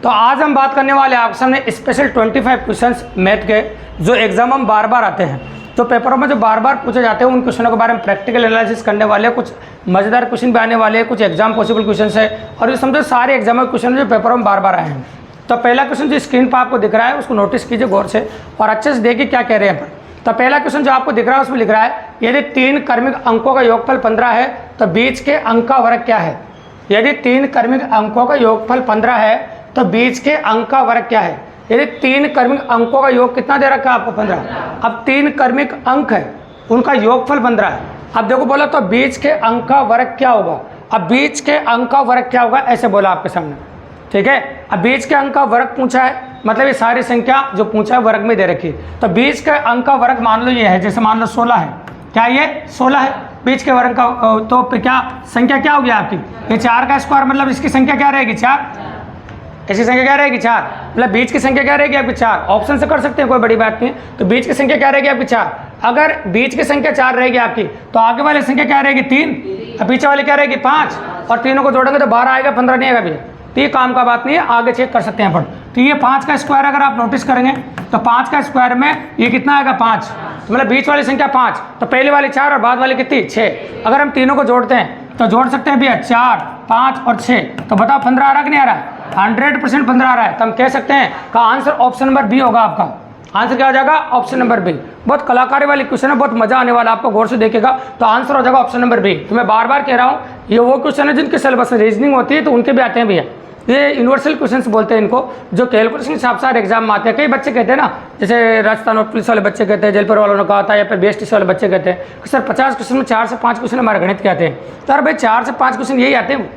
तो आज हम बात करने वाले हैं आपके सामने स्पेशल 25 क्वेश्चंस मैथ के जो एग्जाम में बार बार आते हैं, तो पेपरों में जो बार बार पूछे जाते हैं उन क्वेश्चनों के बारे में प्रैक्टिकल एनालिसिस करने वाले हैं। कुछ मज़ेदार क्वेश्चन भी आने वाले हैं, कुछ एग्जाम पॉसिबल क्वेश्चन है और ये समझो सारे एग्जाम के क्वेश्चन जो पेपरों में बार बार आए हैं। तो पहला क्वेश्चन जो स्क्रीन पर आपको दिख रहा है उसको नोटिस कीजिए गौर से और अच्छे से देखिए क्या कह रहे हैं। तो पहला क्वेश्चन जो आपको दिख रहा है उसमें लिख रहा है यदि 3 क्रमिक अंकों का योगफल 15 है तो बीच के अंक का वर्ग क्या है। यदि 3 क्रमिक अंकों का योगफल 15 है तो बीच के अंक का वर्ग क्या है। यदि 3 क्रमिक अंकों का योग कितना दे रखा है आपको 15। अब 3 क्रमिक अंक है उनका योगफल 15 है। अब देखो बोला तो बीच के अंक का वर्ग क्या होगा। अब बीच के अंक का वर्ग क्या होगा ऐसे बोला आपके सामने, ठीक है। अब बीच के अंक का वर्ग पूछा है, मतलब ये सारी संख्या जो पूछा है वर्ग में दे रखी है। तो बीच के अंक का वर्ग मान लो ये है, जैसे मान लो 16 है, क्या ये 16 है बीच के वर्ग का। तो क्या संख्या क्या होगी आपकी, ये 4 का स्क्वायर, मतलब इसकी संख्या क्या रहेगी 4, इसकी संख्या क्या रहेगी 4, मतलब बीच की संख्या क्या रहेगी आपकी 4। ऑप्शन से कर सकते हैं कोई बड़ी बात नहीं। तो बीच की संख्या क्या रहेगी आपकी 4। अगर बीच की संख्या 4 रहेगी आपकी तो आगे वाली संख्या क्या रहेगी 3, पीछे वाली क्या रहेगी 5 और तीनों को जोड़ेंगे तो 12 आएगा, 15 नहीं आएगा भैया। तो ये काम का बात नहीं है, आगे चेक कर सकते हैं अपन। तो ये 5 का स्क्वायर अगर आप नोटिस करेंगे तो 5 का स्क्वायर में ये कितना आएगा 5, मतलब बीच वाली संख्या 5, तो पहले वाली 4 और बाद वाली कितनी 6। अगर हम तीनों को जोड़ते हैं तो जोड़ सकते हैं भैया 4, 5 और 6, तो बताओ 15 आ रहा कि नहीं आ रहा है। 100% 15 आ रहा है। तो हम कह सकते हैं का आंसर ऑप्शन नंबर बी होगा। आपका आंसर क्या हो जाएगा ऑप्शन नंबर बी। बहुत कलाकारी वाली क्वेश्चन है, बहुत मजा आने वाला आपको, गौर से देखेगा तो आंसर हो जाएगा ऑप्शन नंबर बी। तो मैं बार बार कह रहा हूँ ये वो क्वेश्चन है जिनके सिलेबस में रीजनिंग होती है तो उनके भी आते हैं भैया। ये यूनिवर्सल क्वेश्चंस बोलते हैं इनको, जो कैलकुलेशन के हिसाब से एग्जाम में आते हैं। कई बच्चे कहते हैं ना, जैसे राजस्थान और पुलिस वाले बच्चे कहते हैं, जयपुर वालों ने कहा था, या फिर BSTC वाले बच्चे कहते हैं कि सर 50 क्वेश्चन में 4 से 5 क्वेश्चन हमारे गणित के आते हैं। तो यार भाई 4 से 5 क्वेश्चन यही आते हैं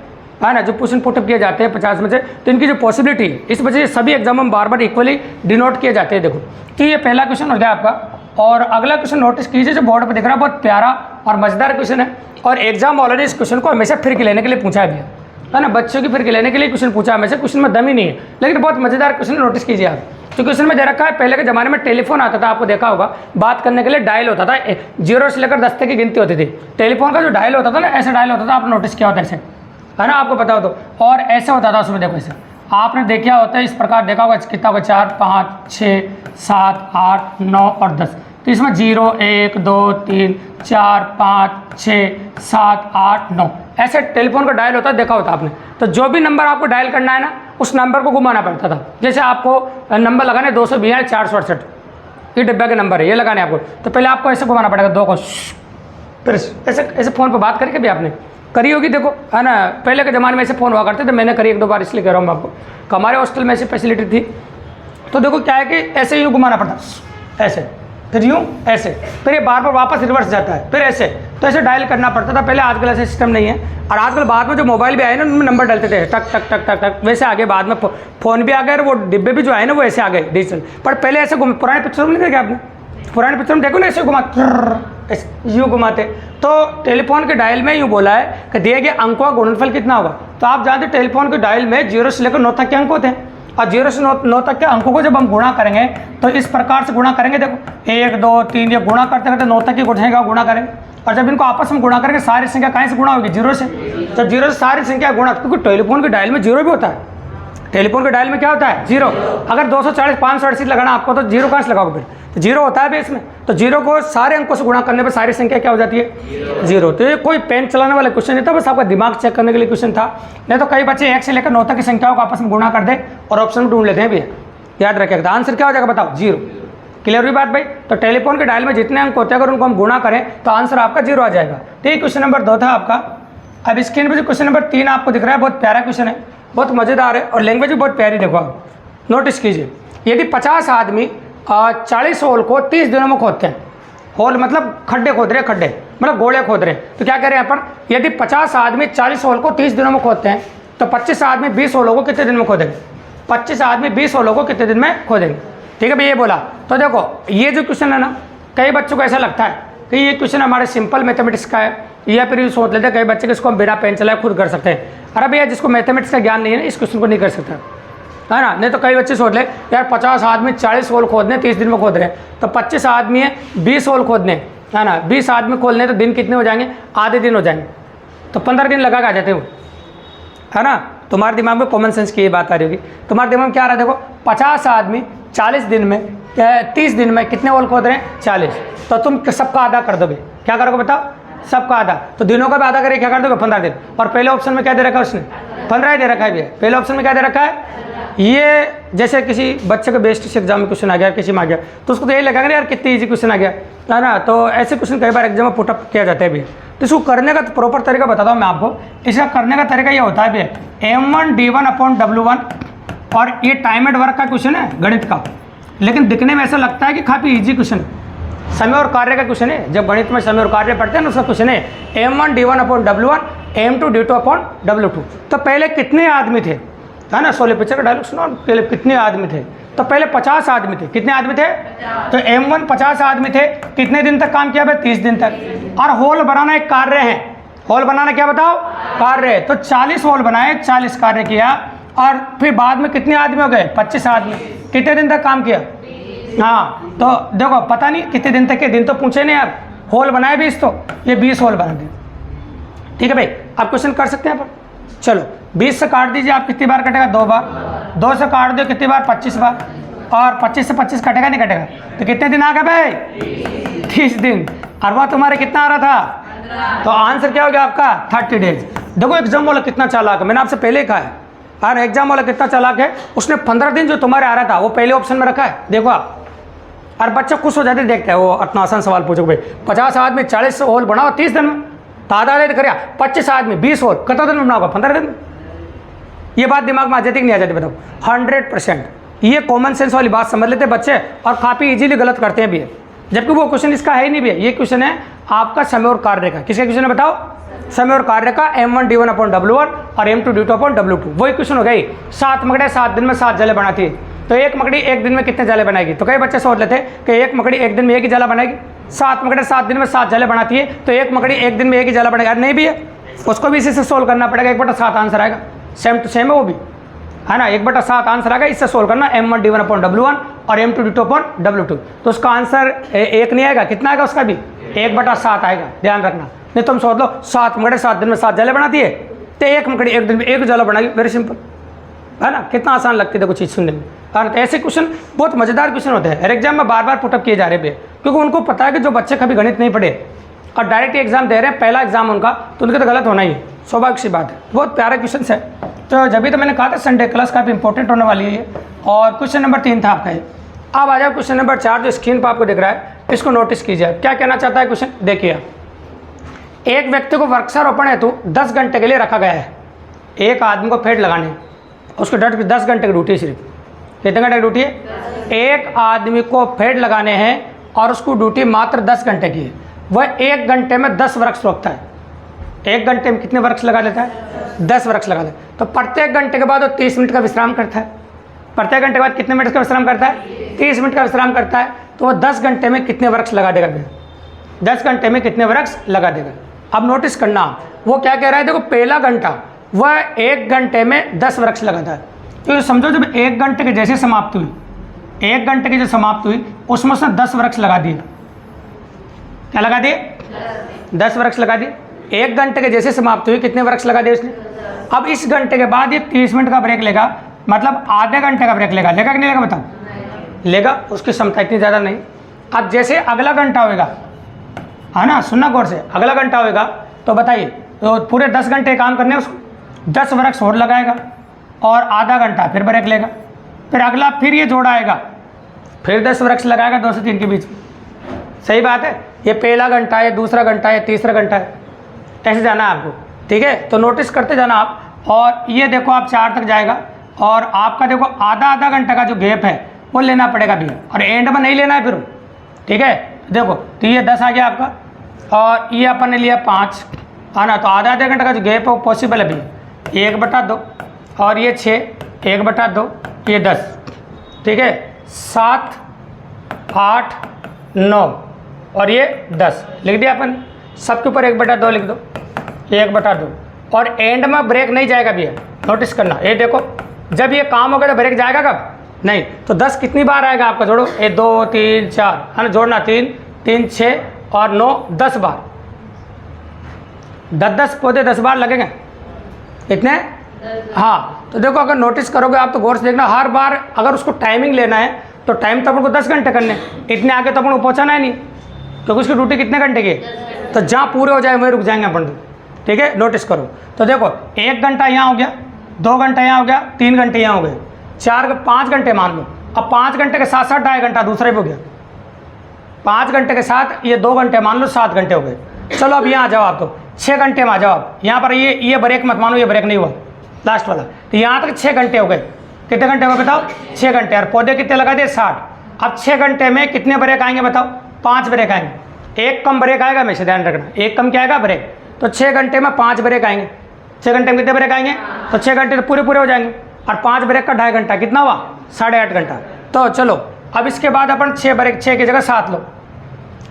है ना, जो क्वेश्चन पुटअप किए जाते हैं 50 में से। तो इनकी जो पॉसिबिलिटी है इस वजह से सभी एग्जाम में बार बार इक्वली डिनोट किए जाते हैं। देखो तो ये पहला क्वेश्चन हो गया आपका। और अगला क्वेश्चन नोटिस कीजिए जो बोर्ड पर दिख रहा है, बहुत प्यारा और मजेदार क्वेश्चन है। और एग्जाम ऑलरेडी इस क्वेश्चन को हमेशा फिर के लेने के लिए पूछा है है ना, बच्चों की फिर के लेने के लिए क्वेश्चन पूछा हमेशा। क्वेश्चन में दम ही नहीं है, लेकिन बहुत मजेदार क्वेश्चन नोटिस कीजिए आप। तो क्वेश्चन में दे रखा है पहले के जमाने में टेलीफोन आता था, आपको देखा होगा, बात करने के लिए डायल होता था, 0 से लेकर 10 तक की गिनती होती थी। टेलीफोन का जो डायल होता था ना, ऐसे डायल होता था, आप नोटिस किया होता है ऐसे, है ना, आपको पता हो तो। और ऐसे होता था उसमें, देखो ऐसे आपने देखा होता है, इस प्रकार देखा होगा, कितना होगा 4, 5, 6, 7, 8, 9 और 10। तो इसमें 0, 1, 2, 3, 4, 5, 6, 7, 8, 9 ऐसे टेलीफोन का डायल होता है, देखा होता आपने। तो जो भी नंबर आपको डायल करना है ना, उस नंबर को घुमाना पड़ता था। जैसे आपको नंबर लगाने 242 468, ये डिब्बा के नंबर है, ये लगाने आपको। तो पहले आपको ऐसे घुमाना पड़ेगा 2 को, फिर ऐसे ऐसे फ़ोन पर बात करके भी आपने करी होगी, देखो है ना। पहले के ज़माने में ऐसे फ़ोन हुआ करते थे, मैंने करी 1-2 बार, इसलिए कह रहा हूँ मैं आपको। हमारे हॉस्टल में ऐसी फैसिलिटी थी। तो देखो क्या है कि ऐसे यूँ घुमाना पड़ता, ऐसे, फिर यूँ ऐसे, फिर ये बार बार वापस रिवर्स जाता है, फिर ऐसे। तो ऐसे डायल करना पड़ता था पहले, आजकल ऐसे सिस्टम नहीं है। और आजकल बाद में जो मोबाइल भी आए ना, उनमें नंबर डालते थे टक टक टक टक टक, वैसे आगे बाद में फ़ोन भी आ गए और वो डिब्बे भी जो आए ना वो ऐसे आ गए डिजिटल। पर पहले ऐसे पुराने पिक्चर में नहीं देखा आपने, पुराने पिक्चर में देखो ना ऐसे यूँ घुमाते। तो टेलीफोन के डायल में यूँ बोला है कि दिए गए अंकों का गुणनफल कितना होगा। तो आप जानते हैं टेलीफोन के डायल में 0 से लेकर 9 तक के अंक होते हैं, और 0 से 9 तक के अंकों को जब हम गुणा करेंगे तो इस प्रकार से गुणा करेंगे। देखो 1, 2, 3 ये गुणा करते करते 9 तक की गुणा करेंगे। और जब इनको आपस में गुणा करेंगे सारी संख्या कहाँ से गुणा होगी 0 से। जब 0 से सारी संख्या गुणा, क्योंकि टेलीफोन के डायल में 0 भी होता है। टेलीफोन के डायल में क्या होता है 0। अगर 240 588 लगाना आपको तो 0 कहाँ से लगाओगे फिर, तो 0 होता है बेस में। तो 0 को सारे अंकों से गुणा करने पर सारी संख्या क्या हो जाती है 0। तो ये कोई पेन चलाने वाला क्वेश्चन नहीं था, बस आपका दिमाग चेक करने के लिए क्वेश्चन था। नहीं तो कई बच्चे 1 से लेकर 9 तक की संख्याओं को आपस में गुणा कर दे और ऑप्शन ढूंढ लेते हैं भैया। याद रखिएगा आंसर क्या हो जाएगा बताओ 0। क्लियर हुई बात भाई। तो टेलीफोन के डायल में जितने अंक होते हैं अगर उनको हम गुणा करें तो आंसर आपका 0 आ जाएगा। ठीक, क्वेश्चन नंबर 2 था आपका। अब स्क्रीन पर जो क्वेश्चन नंबर 3 आपको दिख रहा है, बहुत प्यारा क्वेश्चन है, बहुत मज़ेदार है और लैंग्वेज भी बहुत प्यारी। देखो आप नोटिस कीजिए, यदि 50 आदमी 40 होल को 30 दिनों में खोदते हैं, होल मतलब खड्डे खोद रहे हैं, खड्डे मतलब गोले खोद रहे हैं, तो क्या कह रहे हैं अपन, यदि 50 आदमी 40 होल को 30 दिनों में खोदते हैं तो 25 आदमी 20 होलों को कितने दिन में खोदेंगे। 25 आदमी 20 होलों को कितने दिन में खोदेंगे। ठीक है भाई, ये बोला। तो देखो ये जो क्वेश्चन है ना, कई बच्चों को ऐसा लगता है कि ये क्वेश्चन हमारे सिंपल मैथमेटिक्स का है, या फिर ये सोच लेते हैं कई बच्चे कि इसको हम बिना पेन चलाए खुद कर सकते हैं। अरे भैया जिसको मैथमेटिक्स का ज्ञान नहीं है ना, इस क्वेश्चन को नहीं कर सकता, है ना। नहीं तो कई बच्चे सोच ले यार 50 आदमी 40 होल खोदने 30 दिन में खोद रहे हैं, तो 25 आदमी है 20 होल खोदने, है ना। 20 आदमी खोलने तो दिन कितने हो जाएंगे, आधे दिन हो जाएंगे, तो 15 दिन लगा के आ जाते हैं वो, है ना। तुम्हारे दिमाग में कॉमन सेंस की ये बात आ रही होगी। तुम्हारे दिमाग में क्या आ रहा है, देखो 50 आदमी 40 दिन में 30 दिन में कितने होल खोद रहे हैं, 40। तो तुम सबका आधा कर दोगे, क्या करोगे बताओ, सबका आधा। तो दिनों का भी आधा करके क्या कर दोगे, 15 दिन। और पहले ऑप्शन में क्या दे रखा है उसने, 15 ही दे रखा है भैया। पहले ऑप्शन में क्या दे रखा है, ये जैसे किसी बच्चे के बेस्ट एग्जाम में क्वेश्चन आ गया, किसी में आ गया, तो उसको तो यही लगेगा ना यार कितनी ईजी क्वेश्चन आ गया, है ना। तो ऐसे क्वेश्चन कई बार एग्जाम में पुटअप किया जाता है भैया। तो इसको करने का प्रॉपर तरीका बताता हूँ मैं आपको। इसका करने का तरीका ये होता है भैया, M1D1/W1, और ये टाइम एंड वर्क का क्वेश्चन है गणित का, लेकिन दिखने में ऐसा लगता है कि काफ़ी ईजी क्वेश्चन है, समय और कार्य का क्वेश्चन है। जब गणित में समय और कार्य पढ़ते हैं ना, उसका क्वेश्चन है M1D1/W1, M2D2/W2। तो पहले कितने आदमी थे, है ना, शोले पिक्चर का डायलॉग सुनो, पहले कितने आदमी थे, तो पहले 50 आदमी थे। कितने आदमी थे, तो M1 50 आदमी थे। कितने दिन तक काम किया भाई, 30 दिन तक। और होल बनाना एक कार्य है, होल बनाना क्या बताओ, कार्य है। तो 40 होल बनाए, 40 कार्य किया, और फिर बाद में कितने आदमी हो गए, 25 आदमी। कितने दिन तक काम किया, हाँ, तो देखो पता नहीं कितने दिन तक के, दिन तो पूछे नहीं आप, होल बनाए 20, तो ये 20 होल बना दिए। ठीक है भाई, आप क्वेश्चन कर सकते हैं पर। चलो 20 से काट दीजिए आप, कितनी बार कटेगा, 2 बार। 2 से काट दो कितनी बार, 25 बार। और 25 से 25 कटेगा नहीं कटेगा, तो कितने दिन आ गए भाई, 30 दिन। और वह तुम्हारे कितना आ रहा था, तो आंसर क्या हो गया आपका, 30 डेज। देखो एग्जाम वाला कितना चालाक है, मैंने आपसे पहले ही कहा है। हाँ, एग्जाम वाला कितना चालाक है, उसने 15 दिन जो तुम्हारे आ रहा था वो पहले ऑप्शन में रखा है, देखो आप। और बच्चे खुश हो जाते देखते हैं, वो इतना आसान सवाल पूछो भाई, 50 आदमी 40 होल बनाओ 30 दिन में, तो आधा आधा करिए। 25 आदमी 20 होल कितना दिन में बनाओगे, 15 दिन में। ये बात दिमाग में आ जाती कि नहीं आ जाती बताओ, 100%। ये कॉमन सेंस वाली बात समझ लेते बच्चे, और काफ़ी इजीली गलत करते हैं भी, जबकि वो क्वेश्चन इसका है ही नहीं भी। ये क्वेश्चन है आपका समय और कार्य का। किसका क्वेश्चन है बताओ, समय और कार्य का, M1D1/W1 और M2D2/W2। वही क्वेश्चन हो गई। 7 मकड़े 7 दिन में 7 जाले बनाती है, तो एक मकड़ी एक दिन में कितने जाले बनाएगी। तो कई बच्चे सोच लेते हैं कि एक मकड़ी एक दिन में एक ही जाला बनाएगी। 7 मकड़े 7 दिन में 7 जाले बनाती है, तो एक मकड़ी एक दिन में एक ही जाला बनाएगी। नहीं भी है, उसको भी इसी से सोल्व करना पड़ेगा। 1/7 आंसर आएगा, सेम टू सेम है वो भी, है ना। 1/7 आंसर आएगा, इससे सोल्व करना M1D1/W1 और M2D2/W2। तो उसका आंसर 1 नहीं आएगा, कितना आएगा उसका भी, 1/7 आएगा, ध्यान रखना। नहीं तुम सोच लो 7 मकड़े 7 दिन में 7 जाले बनाती है, तो एक मकड़ी एक दिन में एक जाला बनाएगी। वेरी सिंपल, है ना, कितना आसान लगती है देखो चीज़ सुनने में। और ऐसे क्वेश्चन बहुत मज़ेदार क्वेश्चन होते हैं, हर एग्जाम में बार बार पुटअप किए जा रहे हैं, क्योंकि उनको पता है कि जो बच्चे कभी गणित नहीं पढ़े और डायरेक्ट एग्जाम दे रहे हैं, पहला एग्जाम उनका, तो उनके तो गलत होना ही, स्वाभाविक सी बात है। बहुत प्यारा क्वेश्चन है। तो जब भी तो मैंने कहा था संडे क्लास काफ़ी इंपॉर्टेंट होने वाली है ये। और क्वेश्चन नंबर 3 था आपका ये। अब आ जाओ क्वेश्चन नंबर 4, जो स्क्रीन पर आपको दिख रहा है, इसको नोटिस कीजिए। क्या कहना चाहता है क्वेश्चन, देखिए। एक व्यक्ति को वृक्षारोपण हेतु 10 घंटे के लिए रखा गया है। एक आदमी को पेड़ लगाने, उसको 10 घंटे की ड्यूटी, सिर्फ कितने घंटे की ड्यूटी है, एक आदमी को पेड़ लगाने हैं और उसको ड्यूटी मात्र 10 घंटे की है। वह 1 घंटे में 10 वृक्ष रोपता है। 1 घंटे में कितने वृक्ष लगा लेता है, 10 वृक्ष लगा लेता है। तो प्रत्येक घंटे के बाद वो 30 मिनट का विश्राम करता है। प्रत्येक घंटे के बाद कितने मिनट का विश्राम करता है, 30 मिनट का विश्राम करता है। तो वो 10 घंटे में कितने वृक्ष लगा देगा भैया, 10 घंटे में कितने वृक्ष लगा देगा। अब नोटिस करना, वो क्या कह रहा है, देखो पहला घंटा वह 1 घंटे में 10 वृक्ष लगाता है। तो समझो जब 1 घंटे की जैसे समाप्त हुई, 1 घंटे की जो समाप्त हुई, उसमें उसने 10 वृक्ष लगा दिए। क्या लगा दिए, 10 वृक्ष लगा दिए। 1 घंटे के जैसे समाप्त हुई, कितने वृक्ष लगा दिए उसने। अब इस घंटे के बाद ये 30 मिनट का ब्रेक लेगा, मतलब आधे घंटे का ब्रेक लेगा कि नहीं लेगा बताओ, लेगा। उसकी क्षमता इतनी ज़्यादा नहीं। अब जैसे अगला घंटा होएगा, है ना, सुनना गौर से, अगला घंटा होएगा तो बताइए, तो पूरे 10 घंटे काम करने उसको, 10 वृक्ष और लगाएगा और आधा घंटा फिर ब्रेक लेगा। फिर अगला फिर ये जोड़ा आएगा, फिर 10 वृक्ष लगाएगा 2 से 3 के बीच में। सही बात है, ये पहला घंटा है, दूसरा घंटा है, तीसरा घंटा है, ऐसे जाना है आपको। ठीक है, तो नोटिस करते जाना आप। और ये देखो आप 4 तक जाएगा, और आपका देखो आधा घंटा का जो गैप है वो लेना पड़ेगा भी, और एंड में नहीं लेना है फिर। ठीक है, देखो तो ये 10 आ गया आपका, और ये अपन ने लिया 5, है ना। तो आधा घंटा का जो गैप है वो पॉसिबल है भी, 1/2, और ये 6, 1/2, ये 10। ठीक है, 7, 8, 9 और ये 10 लिख दिया अपन। सबके ऊपर 1/2 लिख दो, 1/2। और एंड में ब्रेक नहीं जाएगा भैया, नोटिस करना। ये देखो जब ये काम होगा तो ब्रेक जाएगा कब, नहीं। तो 10 कितनी बार आएगा आपका, जोड़ो, 1 2 3 4, है ना, जोड़ना 3 3 6 और 9 10 बार। 10 पौधे 10 बार लगेंगे, इतने हाँ, तो देखो अगर नोटिस करोगे आप तो गौर से देखना, हर बार अगर उसको टाइमिंग लेना है तो टाइम तो अपन को 10 घंटे करने, इतने आगे तो अपन को पहुँचाना है नहीं, क्योंकि उसकी ड्यूटी कितने घंटे की है, तो जहाँ पूरे हो जाए वहीं रुक जाएंगे अपन तो। ठीक है, नोटिस करो। तो देखो 1 घंटा यहाँ हो गया, 2 घंटे यहाँ हो गया, 3 घंटे यहाँ हो गए, 5 घंटे मान लो। अब 5 घंटे के साथ साथ 2.5 घंटा दूसरे पे हो गया, 5 घंटे के साथ ये 2 घंटे मान लो, 7 घंटे हो गए। चलो अब यहाँ आ जाओ आप, तो 6 घंटे में आ जाओ आप। यहाँ पर ये ब्रेक मत मानो, ये ब्रेक नहीं हुआ लास्ट वाला, तो यहाँ तक 6 घंटे हो गए। कितने घंटे हो गए बताओ? 6 घंटे। और पौधे कितने लगा दिए? 60। अब 6 घंटे में कितने ब्रेक आएंगे बताओ? 5 ब्रेक आएंगे। एक कम ब्रेक आएगा, हमेशा ध्यान रखना, एक कम क्या आएगा? ब्रेक। तो 6 घंटे में 5 ब्रेक आएंगे। 6 घंटे में कितने ब्रेक आएंगे? तो 6 घंटे तो पूरे हो जाएंगे, और 5 ब्रेक का 2.5 घंटा, कितना हुआ? 8.5 घंटा। तो चलो अब इसके बाद अपन 6 ब्रेक, 6 की जगह 7 लो,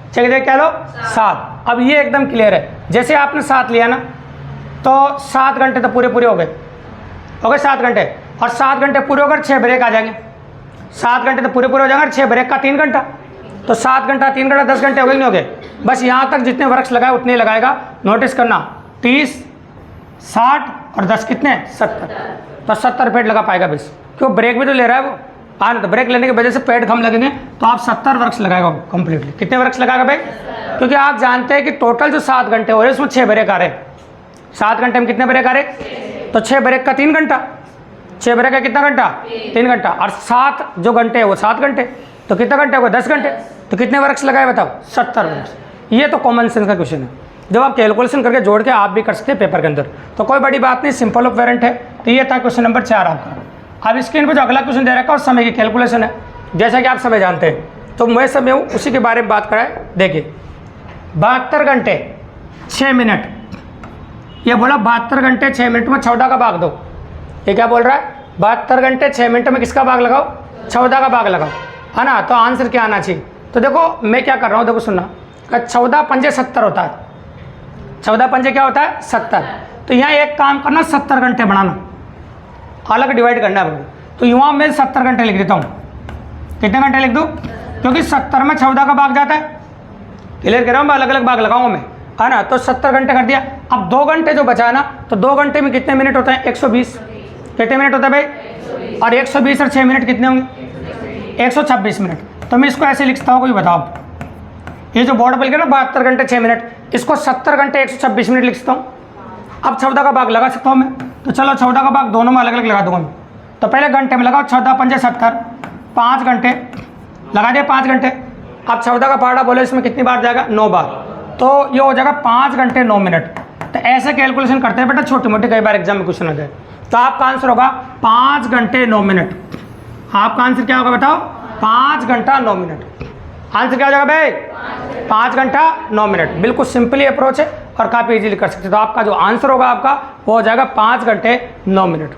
6 की जगह क्या लो? 7। अब ये एकदम क्लियर है, जैसे आपने 7 लिया ना, तो 7 घंटे तो पूरे हो गए, 7 घंटे, और 7 घंटे पूरे होकर 6 ब्रेक आ जाएंगे। 7 घंटे तो पूरे हो जाएंगे, और 6 ब्रेक का 3 घंटा, तो 7 घंटा 3 घंटा 10 घंटे हो गए, नहीं हो गए? बस यहाँ तक जितने वृक्ष लगाए उतने लगाएगा। नोटिस करना, 30, 60 और 10 कितने? 70। तो 70 पेड़ लगा पाएगा बस, क्यों? ब्रेक भी तो ले रहा है वो। हाँ, तो ब्रेक लेने की वजह से पेड़ कम लगेंगे, तो आप 70 वृक्ष लगाएगा कंप्लीटली। कितने वृक्ष लगाएगा भाई? क्योंकि आप जानते हैं कि टोटल जो 7 घंटे हो रहे हैं उसमें 6 ब्रेक आ रहे हैं। 7 घंटे में कितने ब्रेक आ रहे? तो 6 ब्रेक का 3 घंटा, 6 ब्रेक का कितना घंटा? 3 घंटा, और 7 जो घंटे है वो 7 घंटे, तो कितना घंटे हो गए? 10 घंटे। तो कितने वृक्ष लगाए बताओ? 70 वृक्ष। ये तो कॉमन सेंस का क्वेश्चन है, जब आप कैलकुलेशन करके जोड़ के आप भी कर सकते हैं पेपर के अंदर, तो कोई बड़ी बात नहीं, सिंपल ऑफ वेरिएंट है। तो ये था क्वेश्चन नंबर 4 आपका। अब स्क्रीन पर जो अगला क्वेश्चन दे रखा है और समय की कैलकुलेशन है, जैसा कि आप समय जानते हैं, तो मैं समय हूँ उसी के बारे में बात कराए। देखिए 72 घंटे 6 मिनट, ये बोला 72 घंटे 6 मिनट में 14 का भाग दो। ये क्या बोल रहा है? 72 घंटे 6 मिनट में किसका भाग लगाओ? 14 का भाग लगाओ, है ना? तो आंसर क्या आना चाहिए? तो देखो मैं क्या कर रहा हूँ, देखो सुनना, 14 पंजे 70 होता है। 14 पंजे क्या होता है? 70। तो यहाँ एक काम करना, 70 घंटे बनाना, अलग डिवाइड करना है। तो यहाँ मैं 70 घंटे लिख देता हूँ। कितने घंटे लिख दूँ? क्योंकि 70 में 14 का भाग जाता है। क्लियर कर रहा हूँ मैं, अलग अलग भाग लगाऊंगा मैं, है ना? तो 70 घंटे कर दिया। अब 2 घंटे जो बचा है ना, तो 2 घंटे में कितने मिनट होते हैं? 120। कितने मिनट होता है भाई? और 120 और 6 मिनट कितने होंगे? 126 मिनट। तो मैं इसको ऐसे लिखता हूँ, कोई बताओ। ये जो बोर्ड पर लिखा ना 72 घंटे 6 मिनट, इसको 70 घंटे 126 मिनट लिख सकता हूँ। अब 14 का भाग लगा सकता हूँ मैं, तो चलो 14 का भाग दोनों में अलग अलग लगा दूंगा मैं। तो पहले घंटे में लगाओ, 14 पंजे 70, 5 घंटे लगा दिया, 5 घंटे। अब 14 का पहाड़ा बोले इसमें कितनी बार जाएगा? 9 बार। तो ये हो जाएगा 5 घंटे 9 मिनट। तो ऐसे कैलकुलेशन करते हैं बेटा, छोटी मोटी, कई बार एग्जाम में क्वेश्चन आ जाए। तो आपका आंसर होगा 5 घंटे 9 मिनट। आपका आंसर क्या होगा बताओ? 5 घंटा 9 मिनट। आंसर क्या हो जाएगा भाई? 5 घंटा 9 मिनट। बिल्कुल सिंपली अप्रोच है और काफ़ी इजीली कर सकते। तो आपका जो आंसर होगा आपका वो हो जाएगा 5 घंटे 9 मिनट।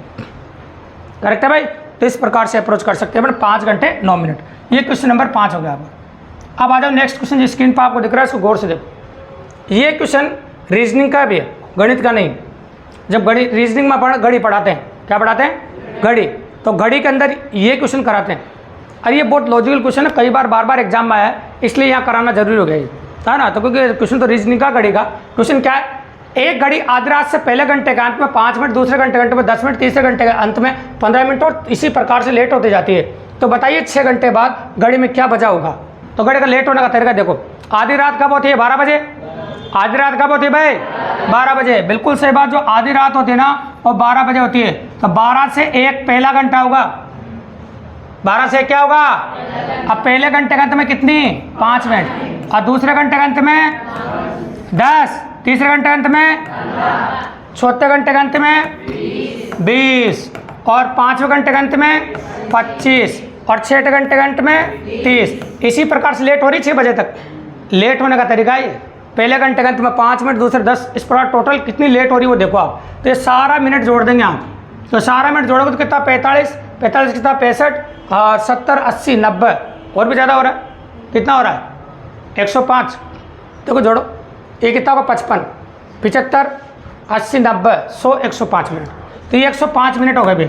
करेक्ट है भाई? तो इस प्रकार से अप्रोच कर सकते हैं बट 5 घंटे 9 मिनट। ये क्वेश्चन नंबर 5 हो गया आपका। अब आ जाओ नेक्स्ट क्वेश्चन, जिस स्क्रीन पर आपको दिख रहा है इसको गौर से देखो। ये क्वेश्चन रीजनिंग का भी है, गणित का नहीं। जब गणित रीजनिंग में घड़ी पढ़ाते हैं, क्या पढ़ाते हैं? घड़ी। तो घड़ी के अंदर ये क्वेश्चन कराते हैं। और ये बहुत लॉजिकल क्वेश्चन है, कई बार बार एग्जाम में आया है, इसलिए यहाँ कराना जरूरी हो गया है ना? तो क्योंकि क्वेश्चन तो रीजनिंग का घड़ी का क्वेश्चन क्या है? एक घड़ी आधी रात से पहले घंटे के अंत में 5 मिनट, दूसरे घंटे में 10 मिनट, तीसरे घंटे के अंत में 15 मिनट, और इसी प्रकार से लेट होती जाती है। तो बताइए 6 घंटे बाद घड़ी में क्या बचा होगा? तो घड़ी का लेट होने का तरीका देखो। आधी रात कब होती है? 12 बजे। आधी रात कब होती है भाई? 12 बजे। बिल्कुल सही बात। जो आधी रात होती है ना वो 12 बजे होती है। तो 12 से 1 पहला घंटा होगा। 12 से क्या होगा? अब पहले घंटे के अंत में कितनी? 5 मिनट, और दूसरे घंटे के अंत में 10, तीसरे घंटे के अंत में, चौथे घंटे के अंत में 20, और 5वें घंटे के अंत में 25, और 6ठे घंटे के अंत में 30। इसी प्रकार से लेट हो रही 6 बजे तक। लेट होने का तरीका ये, पहले घंटे के अंत में 5 मिनट, दूसरे 10, इस प्रकार टोटल कितनी लेट हो रही है वो देखो आप। तो ये सारा मिनट जोड़ देंगे आप। तो सारा मिनट जोड़ोगे तो कितना? 45, 45 कितना? 65, 70, 80, 90, और भी ज़्यादा हो रहा है। कितना हो रहा है? 105। देखो जोड़ो, ये कितना होगा? 55, 75, 80, 90, 100, 105 मिनट। तो ये 105 मिनट हो गए भाई।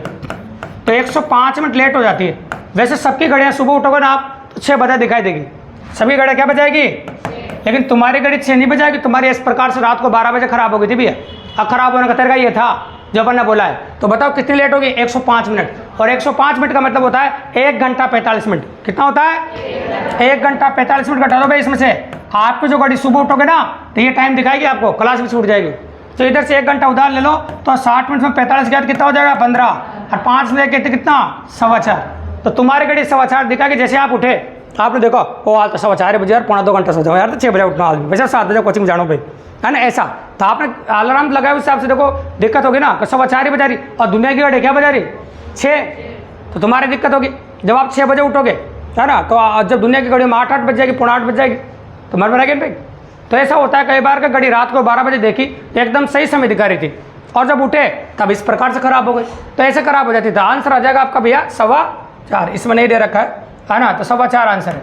तो 105 मिनट लेट हो जाती है। वैसे सबकी घड़ियाँ सुबह उठोगे ना आप तो 6 बजे दिखाई देगी, सभी घड़ियाँ क्या बजाएगी? लेकिन तुम्हारी घड़ी 6 नहीं बजाएगी, तुम्हारी इस प्रकार से रात को 12 बजे खराब हो गई थी भैया। अब खराब होने का तरीका ये था जो अपन ने बोला है। तो बताओ कितनी लेट होगी, 105 मिनट। और 105 मिनट का मतलब होता है 1 घंटा 45 मिनट। कितना होता है, 1 घंटा 45 मिनट घटा दो भाई इसमें से। आपकी जो गाड़ी सुबह उठोगे ना तो ये टाइम दिखाएगी आपको, क्लास भी छूट जाएगी। तो इधर से 1 घंटा उधार ले लो तो 60 मिनट में 45 के बाद कितना हो जाएगा, 15। और 5 में लेके कितना, 4:15। तो तुम्हारी गाड़ी 4:15 दिखाएगी। जैसे आप उठे, आपने देखो वो हाल तो 4:15 बजे यार, पौना 2 घंटा सो जाओ यार, तो 6 बजे उठना आदमी, वैसे 7 बजे कोचिंग जानो भाई, है ना। ऐसा तो आपने अलार्म लगाया उस हिसाब से देखो दिक्कत होगी ना, 4:15 बजा रही और दुनिया की गाड़ी क्या बजा रही, 6। तो तुम्हारी दिक्कत होगी जब आप 6 बजे उठोगे, है ना। तो जब दुनिया की गाड़ी में 8 बज जाएगी, पौना 8 बज जाएगी, तुम्हारे पर आएगी भाई। तो ऐसा होता है कई बार का गाड़ी रात को 12 बजे देखी तो एकदम सही समय दिखा रही थी और जब उठे तब इस प्रकार से खराब हो गई, तो ऐसे खराब हो जाती थी। आंसर आ जाएगा आपका भैया 4:15, इसमें नहीं दे रखा है ना, तो 4:15 आंसर है।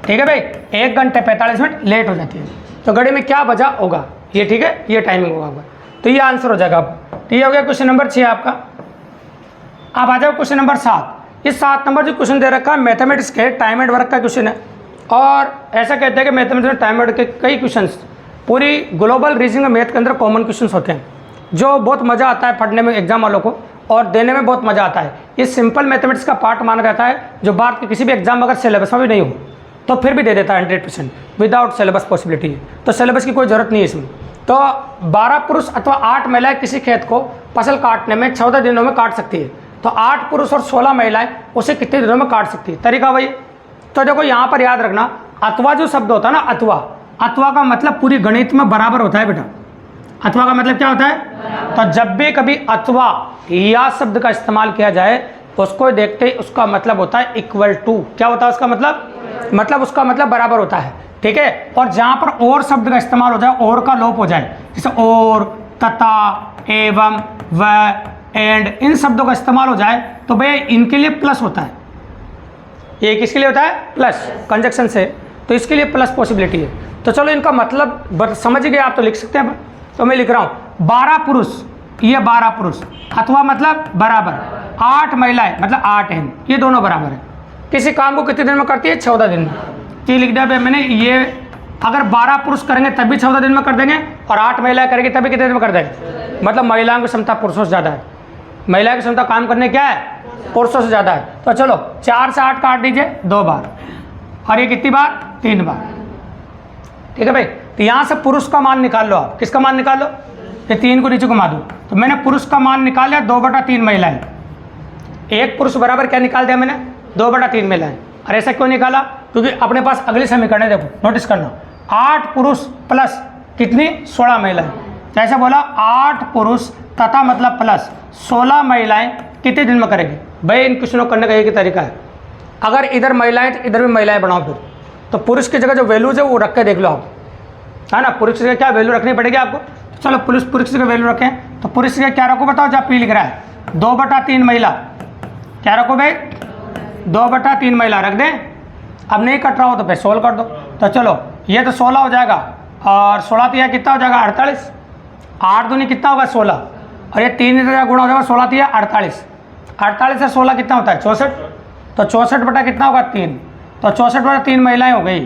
ठीक है भाई, 1 घंटे 45 मिनट लेट हो जाती है। तो घड़ी में क्या बजा होगा ये, ठीक है, ये टाइमिंग होगा आपका, तो ये आंसर हो जाएगा आपका। तो ये हो गया क्वेश्चन नंबर 6 आपका। अब आ जाओ क्वेश्चन नंबर 7। इस 7 नंबर जो क्वेश्चन दे रखा है मैथमेटिक्स के टाइम एंड वर्क का क्वेश्चन है। और ऐसा कहते हैं कि मैथमेटिक्स में टाइम एंड के कई क्वेश्चंस पूरी ग्लोबल रीजनिंग में मैथ के अंदर कॉमन क्वेश्चंस होते हैं, जो बहुत मज़ा आता है पढ़ने में एग्जाम वालों को, और देने में बहुत मज़ा आता है। ये सिंपल मैथमेटिक्स का पार्ट माना जाता है, जो भारत के किसी भी एग्जाम अगर सिलेबस में भी नहीं हो तो फिर भी दे देता है 100%, विदाउट सिलेबस पॉसिबिलिटी है। तो सिलेबस की कोई ज़रूरत नहीं है इसमें। तो 12 पुरुष अथवा 8 महिलाएं किसी खेत को फसल काटने में 14 दिनों में काट सकती है। तो 8 पुरुष और 16 महिलाएं उसे कितने दिनों में काट सकती है, तरीका वही। तो देखो यहाँ पर याद रखना, अथवा जो शब्द होता है ना, अथवा का मतलब पूरी गणित में बराबर होता है बेटा। अथवा का मतलब क्या होता है, तो जब भी कभी अथवा या शब्द का इस्तेमाल किया जाए उसको देखते ही उसका मतलब होता है इक्वल टू। क्या होता है उसका मतलब उसका मतलब बराबर होता है, ठीक है। और जहाँ पर और शब्द का इस्तेमाल हो जाए, और का लोप हो जाए, जैसे और, तथा, एवं, व, एंड, इन शब्दों का इस्तेमाल हो जाए तो भैया इनके लिए प्लस होता है। ये किसके लिए होता है, प्लस, कंजक्शन से, तो इसके लिए प्लस पॉसिबिलिटी है। तो चलो इनका मतलब समझ गए आप, तो लिख सकते हैं। तो मैं लिख रहा हूँ 12 पुरुष, ये 12 पुरुष, अथवा मतलब बराबर, 8 महिलाएं मतलब 8 हैं, ये दोनों बराबर है। किसी काम को कितने दिन में करती है, 14 दिन में। तो ये लिख दिया मैंने, ये अगर 12 पुरुष करेंगे तब भी 14 दिन में कर देंगे, और 8 महिलाएं करेंगे तभी कितने दिन में कर देंगे। मतलब महिलाओं की क्षमता पुरुषों से ज़्यादा है, महिलाओं की क्षमता काम करने क्या है, पुरुषों से ज़्यादा है। तो चलो 4 से 8 काट दीजिए 2 बार, और ये कितनी बार, 3 बार, ठीक है भाई। तो यहाँ से पुरुष का मान निकाल लो आप, किसका मान निकाल लो, ये 3 को नीचे घुमा दो। तो मैंने पुरुष का मान निकाल लिया 2/3 महिलाएं। एक पुरुष बराबर क्या निकाल दिया मैंने, 2/3 महिलाएं। और ऐसा क्यों निकाला, क्योंकि अपने पास अगली समीकरण है, देखो नोटिस करना, 8 पुरुष प्लस कितनी, 16 महिलाएं। तो ऐसा बोला 8 पुरुष तथा मतलब प्लस 16 महिलाएं कितने दिन में करेंगे। भाई इन क्वेश्चनों को करने का एक ही तरीका है, अगर इधर महिलाएं तो इधर भी महिलाएं बनाओ फिर। तो पुरुष की जगह जो वैल्यूज है वो रख के देख लो आप, है ना। पुरुष की जगह क्या वैल्यू रखनी पड़ेगी आपको। तो चलो पुरुष की जगह वैल्यू रखें, तो पुरुष की जगह क्या रखो बताओ, जब पी लिख रहा है 2/3 महिला, क्या रखो भाई, 2/3 महिला रख दें। अब नहीं कट रहा हो तो फिर 16 कर दो। तो चलो ये तो 16 हो जाएगा, और 16 तो यह कितना हो जाएगा, 48। 8 दूनी कितना होगा, 16, और ये 3 गुणा हो जाएगा, 16 तो 48। 48 से 16 कितना होता है, 64। तो 64 बटा कितना होगा, 3। तो 64/3 महिलाएं हो गई,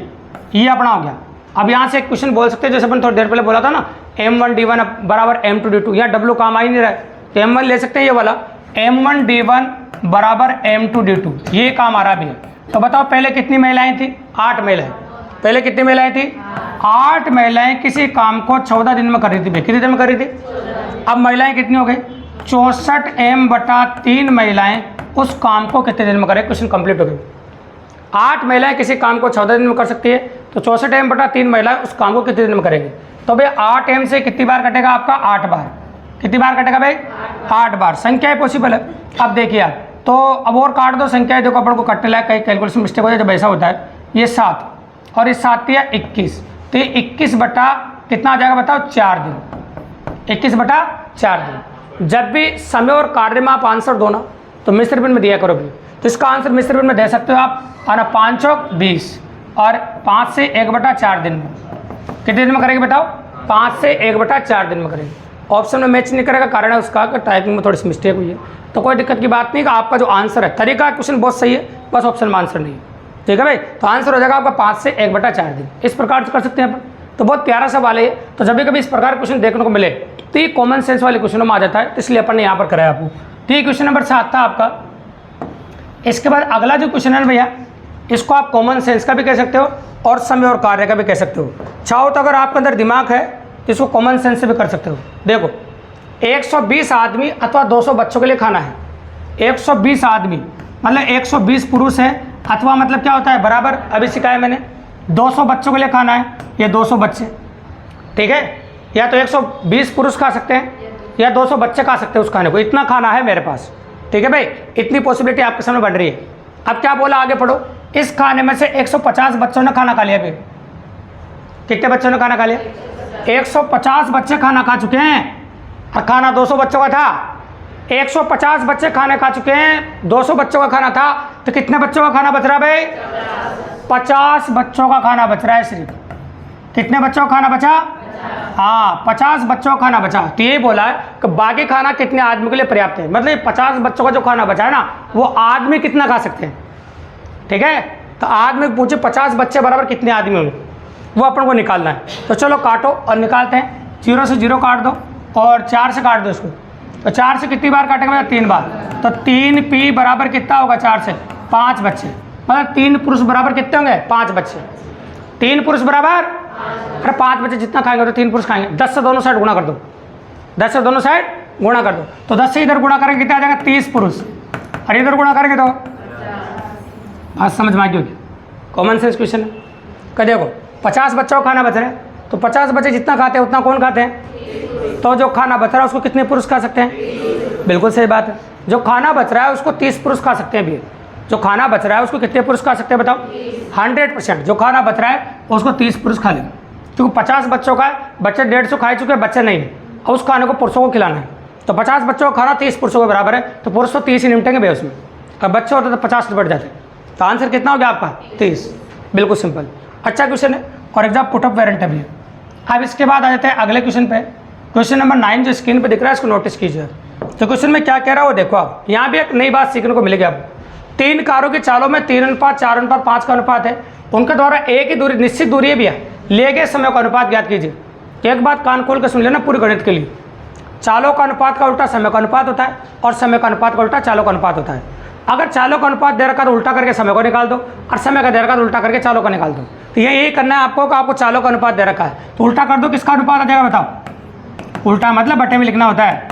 ये अपना हो गया। अब यहाँ से एक क्वेश्चन बोल सकते हैं, जैसे अपन थोड़ी देर पहले बोला था ना, M1D1 बराबर M2D2, यहाँ W काम आ ही नहीं रहा है, तो M1 ले सकते हैं ये वाला, M1D1 बराबर M2D2, ये काम आ रहा भी है। तो बताओ पहले कितनी महिलाएं थी, 8 महिलाएं। पहले कितनी महिलाएं थी, 8 महिलाएं किसी काम को 14 दिन में कर रही थी। कितने दिन में कर रही थी, अब महिलाएं कितनी हो गई, 64M/3 महिलाएं उस काम को कितने दिन में करें। क्वेश्चन कंप्लीट हो गई। 8 महिलाएं किसी काम को 14 दिन में कर सकती है, तो 64M/3 महिलाएं उस काम को कितने दिन में करेंगे। तो भाई 8M से कितनी बार कटेगा आपका, 8 बार। कितनी बार कटेगा भाई, 8 बार। संख्याएं पॉसिबल है। अब देखिए आप, तो अब और काट दो संख्याएं, देखो अपन को कटने लायक कहीं कैलकुलेशन मिस्टेक हो जाए, जब ऐसा होता है। ये 7 और ये 7 या 21, तो ये 21 बटा कितना आ जाएगा बताओ, 4 दिन। 21/4 दिन। जब भी समय और कार्य में आप आंसर दो ना, तो मिश्र भिन्न में दिया करो भी। तो इसका आंसर मिश्र भिन्न में दे सकते हो आप, है ना, 5 चौक 20, और 5 से 1/4 दिन में। कितने दिन में करेंगे बताओ, 5 से 1/4 दिन में करेंगे। ऑप्शन में मैच नहीं करेगा, कारण है उसका कि टाइपिंग में थोड़ी सी मिस्टेक हुई है। तो कोई दिक्कत की बात नहीं, कि आपका जो आंसर है, तरीका क्वेश्चन बहुत सही है, बस ऑप्शन में आंसर नहीं है, ठीक है भाई। तो आंसर हो जाएगा आपका 5 से 1/4 दिन। इस प्रकार से कर सकते हैं अपन। तो बहुत प्यारा सवाल है। तो जब भी कभी इस प्रकार क्वेश्चन देखने को मिले तो ये कॉमन सेंस वाले क्वेश्चनों में आ जाता है, तो इसलिए अपन ने यहाँ पर कराया आपको। ठीक, क्वेश्चन नंबर 7 था आपका। इसके बाद अगला जो क्वेश्चन है भैया, इसको आप कॉमन सेंस का भी कह सकते हो और समय और कार्य का भी कह सकते हो। चाहो तो अगर आपके अंदर दिमाग है तो इसको कॉमन सेंस से भी कर सकते हो। देखो 120 आदमी अथवा 200 बच्चों के लिए खाना है। 120 आदमी मतलब 120 पुरुष है, अथवा मतलब क्या होता है बराबर, अभी सिखाया मैंने, 200 बच्चों के लिए खाना है, ये 200 बच्चे। ठीक है, या तो 120 पुरुष खा सकते हैं या 200 बच्चे खा सकते हैं उस खाने को, इतना खाना है मेरे पास। ठीक है भाई, इतनी पॉसिबिलिटी आपके सामने बढ़ रही है। अब क्या बोला, आगे पढ़ो। इस खाने में से 150 बच्चों ने खाना खा लिया। फिर कितने बच्चों ने खाना खा लिया? 150 बच्चे खाना खा चुके हैं, और खाना 200 बच्चों का था। 150 बच्चे खाने खा चुके हैं, 200 बच्चों का खाना था, तो कितने बच्चों का खाना बच रहा है भाई? 50 बच्चों का खाना बच रहा है सिर्फ। कितने बच्चों का खाना बचा? हाँ, 50 बच्चों का खाना बचा। तो ये बोला है कि बाकी खाना कितने आदमी के लिए पर्याप्त है, मतलब 50 बच्चों का जो खाना बचा है ना, वो आदमी कितना खा सकते हैं। ठीक है, तो आदमी पूछे 50 बच्चे बराबर कितने आदमी होंगे, वो अपन को निकालना है। तो चलो काटो और निकालते हैं। 0 से 0 काट दो और 4 से काट दो इसको। तो 4 से कितनी बार काटेंगे? 3 बार। तो 3p बराबर कितना होगा? 4 से 5 बच्चे, मतलब 3 पुरुष बराबर कितने होंगे? 5 बच्चे। 3 पुरुष बराबर, अरे 5 बच्चे जितना खाएंगे तो 3 पुरुष खाएंगे। 10 से दोनों साइड गुणा कर दो, 10 से दोनों साइड गुणा कर दो। तो 10 से इधर गुणा करेंगे कितना आ जाएगा? 30 पुरुष, और इधर गुणा करेंगे तो बात समझ में आ गई। कॉमन सेंस क्वेश्चन है। कह देखो 50 बच्चों का खाना बच रहा है, तो 50 बच्चे जितना खाते हैं उतना कौन खाते हैं? तो जो खाना बच रहा है उसको कितने पुरुष खा सकते हैं? बिल्कुल सही बात है। जो खाना बच रहा है उसको 30 पुरुष खा सकते हैं भी। जो खाना बच रहा है उसको कितने पुरुष खा सकते हैं बताओ? 100%। जो खाना बच रहा है उसको 30 पुरुष खा लेंगे, क्योंकि 50 बच्चों का है, बच्चे 150 खा चुके हैं, बच्चे नहीं है, और उस खाने को पुरुषों को खिलाना है। तो 50 बच्चों का खाना 30 पुरुषों के बराबर है, तो पुरुष तो 30 ही निपटेंगे भाई उसमें, और बच्चे होते तो 50 बढ़ जाते। तो आंसर कितना हो गया आपका? 30। बिल्कुल सिंपल, अच्छा क्वेश्चन है और एग्जाम पुटअप वेरिएंट है भी। अब इसके बाद आ जाते हैं अगले क्वेश्चन पे। क्वेश्चन नंबर 9 जो स्क्रीन पे दिख रहा है इसको नोटिस कीजिए। तो क्वेश्चन में क्या कह रहा है वो देखो आप। यहाँ भी एक नई बात सीखने को मिलेगी आपको। 3 कारों की चालों में 3:4:5 का अनुपात है। उनके द्वारा एक ही दूरी, निश्चित दूरी भी है, लिए गए समय का अनुपात ज्ञात कीजिए। एक बात कान खोल के सुन लेना पूरी गणित के लिए। चालों का अनुपात का उल्टा समय का अनुपात होता है, और समय का अनुपात का उल्टा चालों का अनुपात होता है। अगर चालों का अनुपात दे रखा तो उल्टा करके समय को निकाल दो, और समय का दे रखा तो उल्टा करके चालों का निकाल दो। तो यही करना है आपको कि आपको चालों का अनुपात दे रखा है तो उल्टा कर दो, किसका अनुपात आ जाएगा बताओ? उल्टा मतलब बटे में लिखना होता है,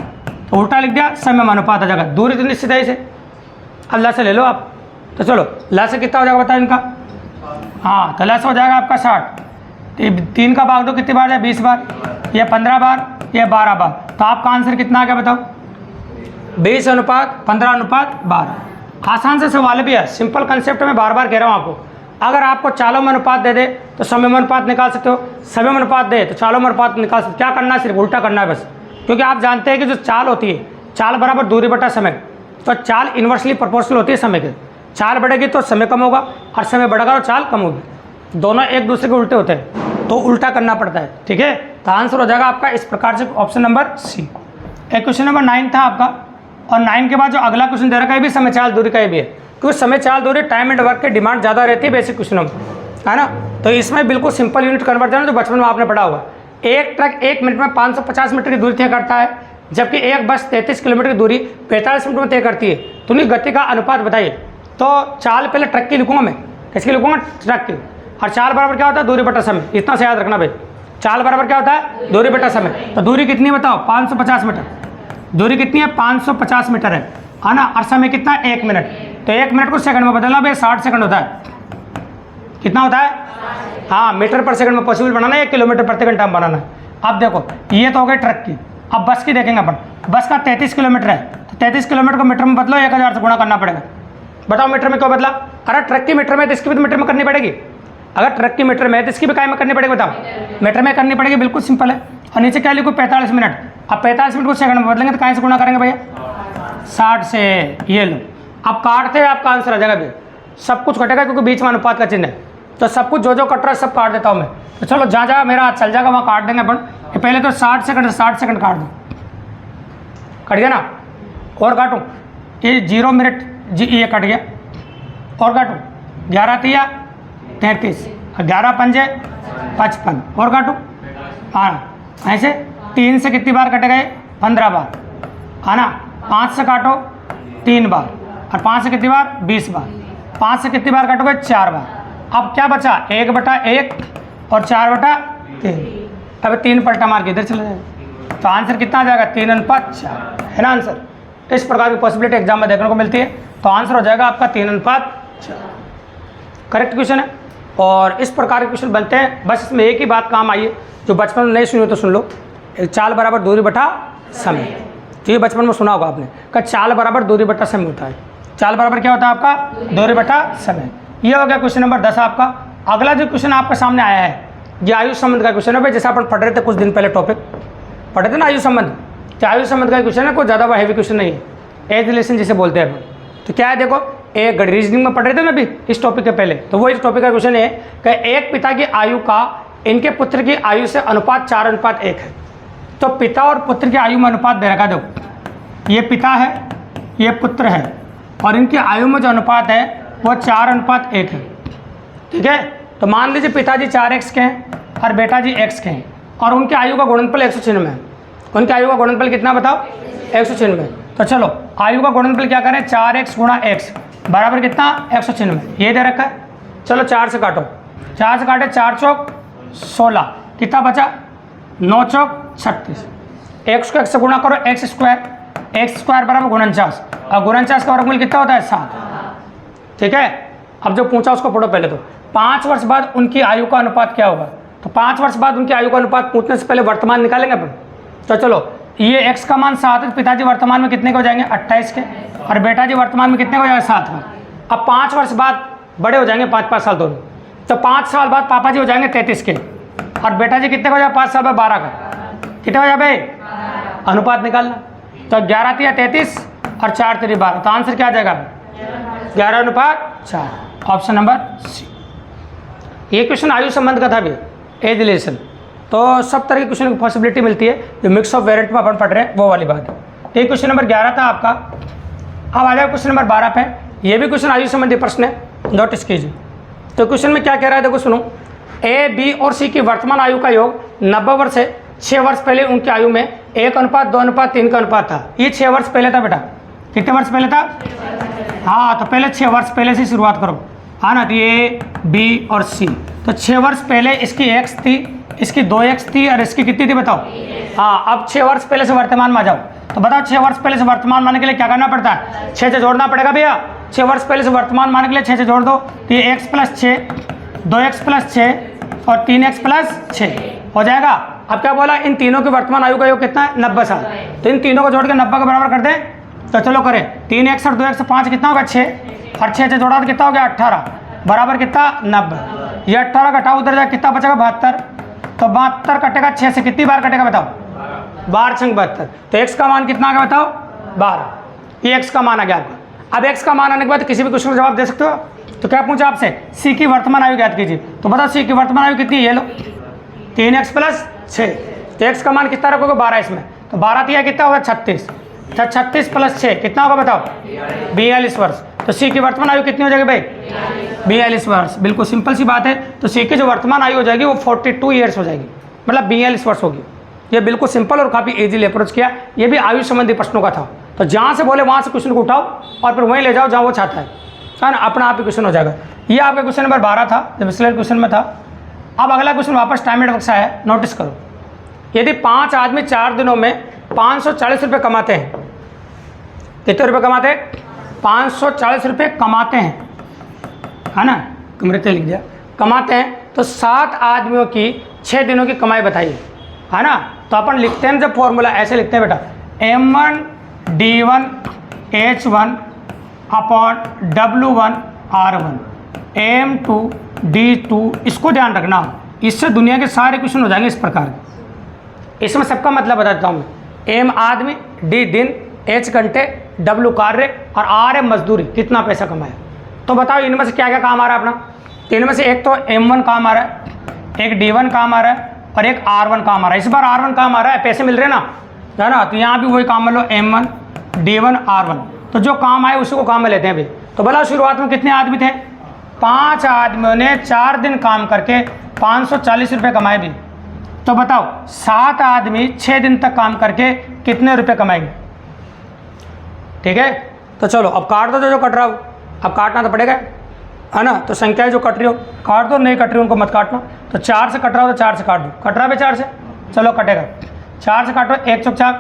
तो उल्टा लिख दिया, समय में अनुपात आ जाएगा। दूरी तो निश्चित है इसे, अल्लाह से ले लो आप। तो चलो ला से कितना हो जाएगा बताओ इनका? हाँ, तो ला से हो जाएगा आपका 60। 3 का भाग दो कितनी बार है? 20 बार। ये 15 बार, ये 12 बार। तो आपका आंसर कितना आ गया बताओ? 20:15:12। आसान से सवाल भी है, सिंपल कंसेप्ट में बार बार कह रहा हूँ आपको। अगर आपको चालों में अनुपात दे दे तो समय में अनुपात निकाल सकते हो, समय में अनुपात दे तो चालों में अनुपात निकाल सकते हो। क्या करना है? सिर्फ उल्टा करना है बस। क्योंकि आप जानते हैं कि जो चाल होती है, चाल बराबर दूरी बटा समय, तो चाल इन्वर्सली प्रोपोर्शनल होती है समय के। चाल बढ़ेगी तो समय कम होगा, और समय बढ़ेगा तो चाल कम होगी। दोनों एक दूसरे के उल्टे होते हैं, तो उल्टा करना पड़ता है। ठीक है, तो आंसर हो जाएगा आपका इस प्रकार से ऑप्शन नंबर सी। एक क्वेश्चन नंबर 9 था आपका, और 9 के बाद जो अगला क्वेश्चन दे रखा है भी समय चाल दूरी का ही भी है, क्योंकि समय चाल दूरी टाइम एंड वर्क की डिमांड ज़्यादा रहती है बेसिक क्वेश्चनों में, है ना। तो इसमें बिल्कुल सिंपल यूनिट कन्वर्जन जो बचपन में आपने पढ़ा होगा। एक ट्रक 1 मिनट में 550 मीटर की दूरी तय करता है, जबकि एक बस 33 किलोमीटर की दूरी 45 मिनट में तय करती है। तो उन्हीं गति का अनुपात बताइए। तो चाल पहले ट्रक की लिखूंगा मैं, किसकी लिखूंगा? ट्रक की। और चाल बराबर क्या होता है? दूरी बटा समय। इतना से याद रखना भाई, चाल बराबर क्या होता है? दूरी बटा समय। तो दूरी कितनी बताओ? 550 मीटर। दूरी कितनी है? 550 मीटर है ना। और समय कितना? 1 मिनट। तो 1 मिनट को सेकंड में बदलना भाई, 60 सेकंड होता है। कितना होता है? हाँ, मीटर पर सेकंड में पॉसिबल बनाना है, 1 किलोमीटर प्रति घंटा में बनाना है। अब देखो ये तो हो गई ट्रक की। अब बस की देखेंगे अपन। बस का 33 किलोमीटर है, तो 33 किलोमीटर को मीटर में बदलो, 1000 से गुणा करना पड़ेगा। बताओ मीटर में क्यों बदला? अरे ट्रक की मीटर में तो इसकी भी मीटर में करनी पड़ेगी। अगर ट्रक की मीटर में है तो इसकी भी काय में करनी पड़ेगी बताओ? मीटर में करनी पड़ेगी, बिल्कुल सिंपल है। और नीचे क्या लिखो? 45 मिनट। अब 45 मिनट को सेकंड में बदलेंगे तो कहाँ से गुणा करेंगे भैया? 60 से। ये लो, अब काटते हैं, आपका आंसर आ जाएगा भैया। सब कुछ कटेगा क्योंकि बीच में अनुपात का चिन्ह है, तो सब कुछ जो जो कट रहा है सब काट देता हूँ मैं। तो चलो जहाँ जहाँ मेरा हाथ चल जाएगा वहाँ काट देंगे अपन। ये पहले तो 60 सेकंड काट दो, कट गया ना। और काटूँ? ये 0 मिनट जी, ये कट गया। और काटूँ? 11 तिया 33, 11 पंजे 55। और काटूँ? हाँ, ऐसे 3 से कितनी बार कटेगा? 15 बार, है ना। 5 से काटो 3 बार, और 5 से कितनी बार? 20 बार। 5 से कितनी बार काटोगे? 4 बार। अब क्या बचा? 1/1 और 4/3। अब 3 पलटा मार के इधर चले जाएगा, तो आंसर कितना आ जाएगा? 3:4, है ना आंसर। इस प्रकार की पॉसिबिलिटी एग्जाम में देखने को मिलती है, तो आंसर हो जाएगा आपका 3:4। करेक्ट क्वेश्चन है। और इस प्रकार के क्वेश्चन बनते हैं। बस इसमें एक ही बात काम आई है, जो बचपन में नहीं सुनी हो तो सुन लो। चाल बराबर दूरी बटा समय, तो ये बचपन में सुना होगा आपने कि चाल बराबर दूरी बटा समय होता है। चाल बराबर क्या होता है आपका? दूरी बटा समय। ये हो गया क्वेश्चन नंबर 10 आपका। अगला जो क्वेश्चन आपके सामने आया है, ये आयु संबंध का क्वेश्चन है भाई। जैसे अपन पढ़ रहे थे कुछ दिन पहले, टॉपिक पढ़ रहे थे ना आयु संबंध, तो आयु संबंध का क्वेश्चन है, कोई ज़्यादा हैवी क्वेश्चन नहीं है, एज रिलेशन जिसे बोलते हैं। तो क्या है देखो, एक रीजनिंग में पढ़ रहे थे ना अभी इस टॉपिक के पहले, तो वो इस टॉपिक का क्वेश्चन है कि एक पिता की आयु का इनके पुत्र की आयु से अनुपात 4:1 है। तो पिता और पुत्र की आयु में अनुपात दे रखा। देखो ये पिता है, ये पुत्र है, और इनकी आयु में जो अनुपात है वो 4:1 है। ठीक है, तो मान लीजिए पिताजी 4x के हैं और बेटा जी x के हैं, और उनकी आयु का गुणनफल 196 है। उनकी आयु का गुणनफल कितना बताओ? 196। तो चलो आयु का गुणनफल क्या करें? 4x गुणा x बराबर कितना? 196, ये दे रखा है। चलो 4 से काटो, 4 से काटे 4 चौक 16, कितना बचा? 9 चौक 36। x को x से गुणा करो, x स्क्वायर बराबर 49, और 49 का वर्गमूल कितना होता है? 7। ठीक है, अब जो पूछा उसको पढ़ो पहले। तो 5 वर्ष बाद उनकी आयु का अनुपात क्या होगा? तो 5 वर्ष बाद उनकी आयु का अनुपात पूछने से पहले वर्तमान निकालेंगे अपन। तो चलो ये x का मान 7 है, पिताजी वर्तमान में कितने के हो जाएंगे? 28 के, और बेटा जी वर्तमान में कितने के हो जाएगा? 7 का। अब 5 वर्ष बाद बड़े हो जाएंगे, 5-5 साल दोनों, तो 5 साल बाद पापा जी हो जाएंगे 33 के, और बेटा जी कितने का हो जाएगा? 5 साल बाद 12 का। कितने हो जाए भाई? अनुपात निकालना। तो 11 3 33 और 4 3 12, तो आंसर क्या आ जाएगा? 11:4, ऑप्शन नंबर सी। ये क्वेश्चन आयु संबंध का था भी, एज रिलेशन। तो सब तरह के क्वेश्चन की पॉसिबिलिटी मिलती है, जो मिक्स ऑफ वेरिएंट में अपन पढ़ रहे हैं वो वाली बात है। ये क्वेश्चन नंबर 11 था आपका। अब आ जाए क्वेश्चन नंबर 12 पे। ये भी क्वेश्चन आयु संबंधी प्रश्न है, नोटिस कीजिए। तो क्वेश्चन में क्या कह रहा है देखो, सुनो। ए, बी और सी की वर्तमान आयु का योग 90 वर्ष है। 6 वर्ष पहले उनकी आयु में 1:2:3 का अनुपात था। ये 6 वर्ष पहले था बेटा। कितने वर्ष पहले था? हाँ, तो पहले 6 वर्ष पहले से शुरुआत करो, हाँ ना। तो ए, बी और सी, तो 6 वर्ष पहले इसकी x थी, इसकी 2x थी, और इसकी कितनी थी बताओ? हाँ, अब 6 वर्ष पहले से वर्तमान में आ जाओ। तो बताओ 6 वर्ष पहले से वर्तमान मानने के लिए क्या करना पड़ता है? 6 से जोड़ना पड़ेगा भैया। 6 वर्ष पहले से वर्तमान मानने के लिए 6 से जोड़ दो, तो ये x + 6, 2x + 6 और 3x + 6 हो जाएगा। अब क्या बोला? इन तीनों की वर्तमान आयु का योग कितना है? 90 साल। तो इन तीनों को जोड़ के 90 के बराबर कर दें। तो चलो करें, 3x और 2x 5 कितना होगा? 6, और 6 से जोड़ा तो कितना हो गया? 18 बराबर कितना? 90। ये 18 घटाओ उधर जाए, कितना बचेगा? 72। तो 72 कटेगा 6 से, कितनी बार कटेगा बताओ? 12 × 72। तो x का मान कितना आ गया बताओ? 12। ये x का मान आ गया आपका। अब x का मान आने के बाद किसी भी क्वेश्चन का जवाब दे सकते हो। तो क्या पूछा आपसे? c की वर्तमान आयु ज्ञात कीजिए। तो बताओ c की वर्तमान आयु कितनी है? ये लो, 3x + 6। तो x का मान कितना रखोगे? 12 इसमें, तो 12 दिया कितना होगा? 36। तो 36 + 6 कितना होगा बताओ? 42 वर्ष। तो सी की वर्तमान आयु कितनी हो जाएगी भाई? 42 वर्ष। बिल्कुल सिंपल सी बात है। तो सी की जो वर्तमान आयु हो जाएगी वो 42 ईयर्स हो जाएगी, मतलब 42 वर्ष होगी। ये बिल्कुल सिंपल और काफ़ी इजीली अप्रोच किया। ये भी आयु संबंधी प्रश्नों का था। तो जहाँ से बोले वहाँ से क्वेश्चन को उठाओ और फिर वहीं ले जाओ जहाँ वो चाहता है ना, अपना आप ही क्वेश्चन हो जाएगा। ये आपका क्वेश्चन नंबर 12 था, जब पिछले क्वेश्चन में था। अब अगला क्वेश्चन वापस टाइम एंड वर्क से है, नोटिस करो। यदि 5 आदमी 4 दिनों में 540 रुपये कमाते हैं, कितने रुपये कमाते हैं? 540 रुपये कमाते हैं, है ना, कमरे लिख दिया, कमाते हैं। तो 7 आदमियों की 6 दिनों की कमाई बताइए, है ना। तो अपन लिखते हैं जब फॉर्मूला ऐसे लिखते हैं बेटा, M1 D1 H1 upon W1 R1 M2 D2। इसको ध्यान रखना, इससे दुनिया के सारे क्वेश्चन हो जाएंगे इस प्रकार के। इसमें सबका मतलब बता देता हूँ मैं। M आदमी, D दिन, H घंटे, W कार्य और R है मजदूरी, कितना पैसा कमाया। तो बताओ इनमें से क्या क्या काम आ रहा है अपना? तो इनमें से एक तो M1 काम आ रहा है, एक D1 काम आ रहा है और एक R1 काम आ रहा है। इस बार R1 काम आ रहा है, पैसे मिल रहे हैं ना, है ना। तो यहाँ भी वही काम मान लो, M1 D1 R1। तो जो काम आए उसी को काम में लेते हैं अभी। तो बोला शुरुआत में कितने आदमी थे? 5 आदमियों ने 4 दिन काम करके 540 रुपये कमाए भी। तो बताओ 7 आदमी 6 दिन तक काम करके कितने रुपए कमाएंगे? ठीक है, तो चलो अब काट दो जो कट रहा हो, अब काटना तो पड़ेगा, है ना। तो संख्याएं जो कट रही हो काट दो, नहीं कट रही उनको मत काटना। तो 4 से कट रहा हो तो 4 से काट दो, कट रहा है भाई 4 से, चलो कटेगा। 4 से काटो, 1 चौक 4,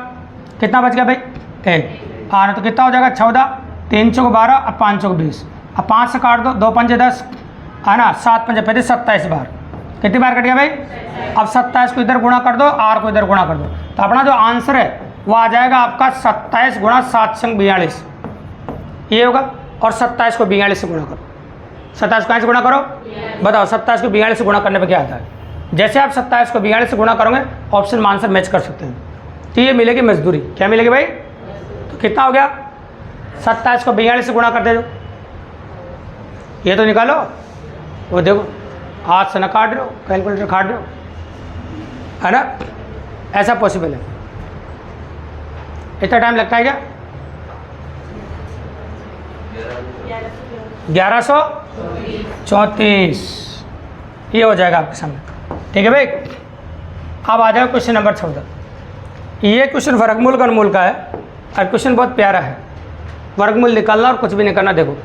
कितना बच गया भाई? 1। हाँ तो कितना हो जाएगा? 14, 3 चौक 12, अब 5 चौक 20, अब 5 से काट दो, 2 पंजे 10, है ना, 7 पंजे 35, 27 बार। कितनी बार कट गया भाई? अब 27 को इधर गुणा कर दो, R को इधर गुणा कर दो, तो अपना जो आंसर है वो आ जाएगा आपका 27 गुणा 7 संग 42, ये होगा। और 27 को 42 से गुणा करो, 27 को 5 से गुणा करो, बताओ 27 को 42 से गुणा करने पे क्या आता है? जैसे आप 27 को 42 से गुणा करोगे ऑप्शन में आंसर मैच कर सकते हैं, तो ये मिलेगी मजदूरी। क्या मिलेगी भाई? तो कितना हो गया? 27 को 42 से गुणा कर दे दो, ये तो निकालो, वो देखो हाथ से ना काट रहे हो, कैलकुलेटर काट रहे हो, है ना, ऐसा पॉसिबल है। इतना टाइम लगता है क्या? 1134, ये हो जाएगा आपके सामने। ठीक है भाई, अब आ जाओ क्वेश्चन नंबर 14। ये क्वेश्चन वर्गमूल घनमूल का है और क्वेश्चन बहुत प्यारा है। वर्गमूल निकालना और कुछ भी नहीं करना। देखो,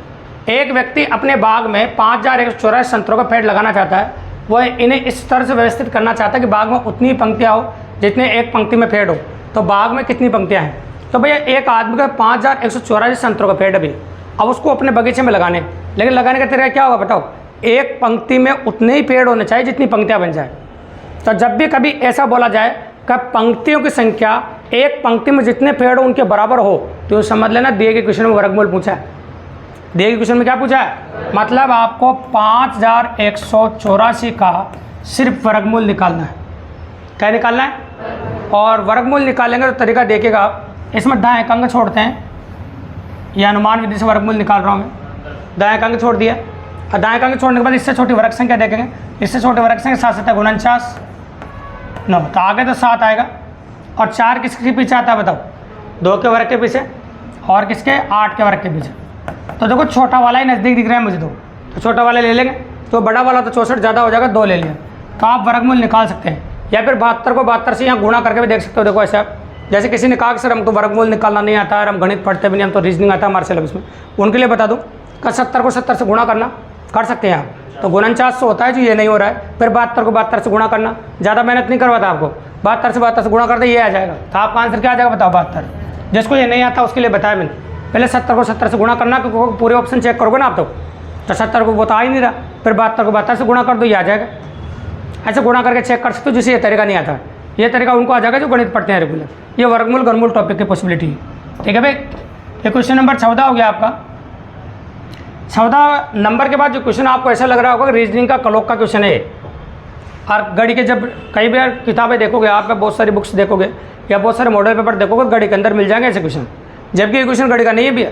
एक व्यक्ति अपने बाग में 5184 संतरों का पेड़ लगाना चाहता है। वह इन्हें इस तरह से व्यवस्थित करना चाहता है कि बाग में उतनी पंक्तियाँ हो जितने एक पंक्ति में पेड़ हो। तो बाग में कितनी पंक्तियाँ हैं? तो भैया एक आदमी का 5184 संतरों का पेड़ है भी, अब उसको अपने बगीचे में लगाने, लेकिन लगाने का तरीका क्या होगा बताओ? एक पंक्ति में उतने ही पेड़ होने चाहिए जितनी पंक्तियाँ बन जाए। तो जब भी कभी ऐसा बोला जाए कि पंक्तियों की संख्या एक पंक्ति में जितने पेड़ हो उनके बराबर हो, तो समझ लेना दिए गए क्वेश्चन में वर्गमूल पूछा है। दिए गए क्वेश्चन में क्या पूछा है? मतलब आपको 5184 का सिर्फ वर्गमूल निकालना है। क्या निकालना है? और वर्गमूल निकालेंगे तो तरीका देखिएगा आप, इसमें दाएं अंक छोड़ते हैं, यह अनुमान विधि से वर्गमूल निकाल रहा हूँ मैं। दाएं अंक छोड़ दिया, और दाएं अंक छोड़ने के बाद इससे छोटी वर्ग संख्या देखेंगे। इससे छोटे वर्ग संख्या 7 7 49, 9, तो आगे तो 7 आएगा। और 4 किसके पीछे आता है बताओ? 2 के वर्ग के पीछे, और किसके? 8 के वर्ग के पीछे। तो देखो छोटा वाला ही नज़दीक दिख रहा है मुझे, तो छोटा वाला ले लेंगे। तो बड़ा वाला तो 64 ज़्यादा हो जाएगा, 2 ले लिया। तो आप वर्गमूल निकाल सकते हैं, या फिर 72 को 72 से यहाँ गुणा करके भी देख सकते हो। देखो ऐसे आप, जैसे किसी ने कहा कि सर हमको वर्गमूल निकालना नहीं आता है, हम गणित पढ़ते भी नहीं, हम तो रीजनिंग आता है हमारे सिलेबस में, उनके लिए बता दूँ कि 70 को 70 से गुणा करना कर सकते हैं आप। तो 49 से होता है जो ये नहीं हो रहा है, फिर 72 को 72 से गुणा करना, ज़्यादा मेहनत नहीं करवाता आपको। 72 से 72 से गुणा करते ये आ जाएगा। तो आपका आंसर क्या आ जाएगा बताओ? 72। जिसको ये नहीं आता उसके लिए बताया मैंने, पहले 70 को 70 से गुणा करना, क्योंकि पूरे ऑप्शन चेक करोगे ना आप तो 70 को वो तो आ ही नहीं रहा, फिर 72 को 72 से गुणा कर दो, ये आ जाएगा। ऐसे गुणा करके चेक कर सकते हो, जिसे ये तरीका नहीं आता। ये तरीका उनको आ जाएगा जो गणित पढ़ते हैं रेगुलर। ये वर्गमूल घनमूल टॉपिक की पॉसिबिलिटी है। ठीक है भाई, ये क्वेश्चन नंबर 14 हो गया आपका। 14 नंबर के बाद जो क्वेश्चन आपको ऐसा लग रहा होगा कि रीजनिंग का कलोक का क्वेश्चन है। और गणित के जब कई बार किताबें देखोगे आप, बहुत सारी बुक्स देखोगे या बहुत सारे मॉडल पेपर देखोगे, गणित के अंदर मिल जाएंगे ऐसे क्वेश्चन, जबकि ये क्वेश्चन गणित का नहीं है भैया।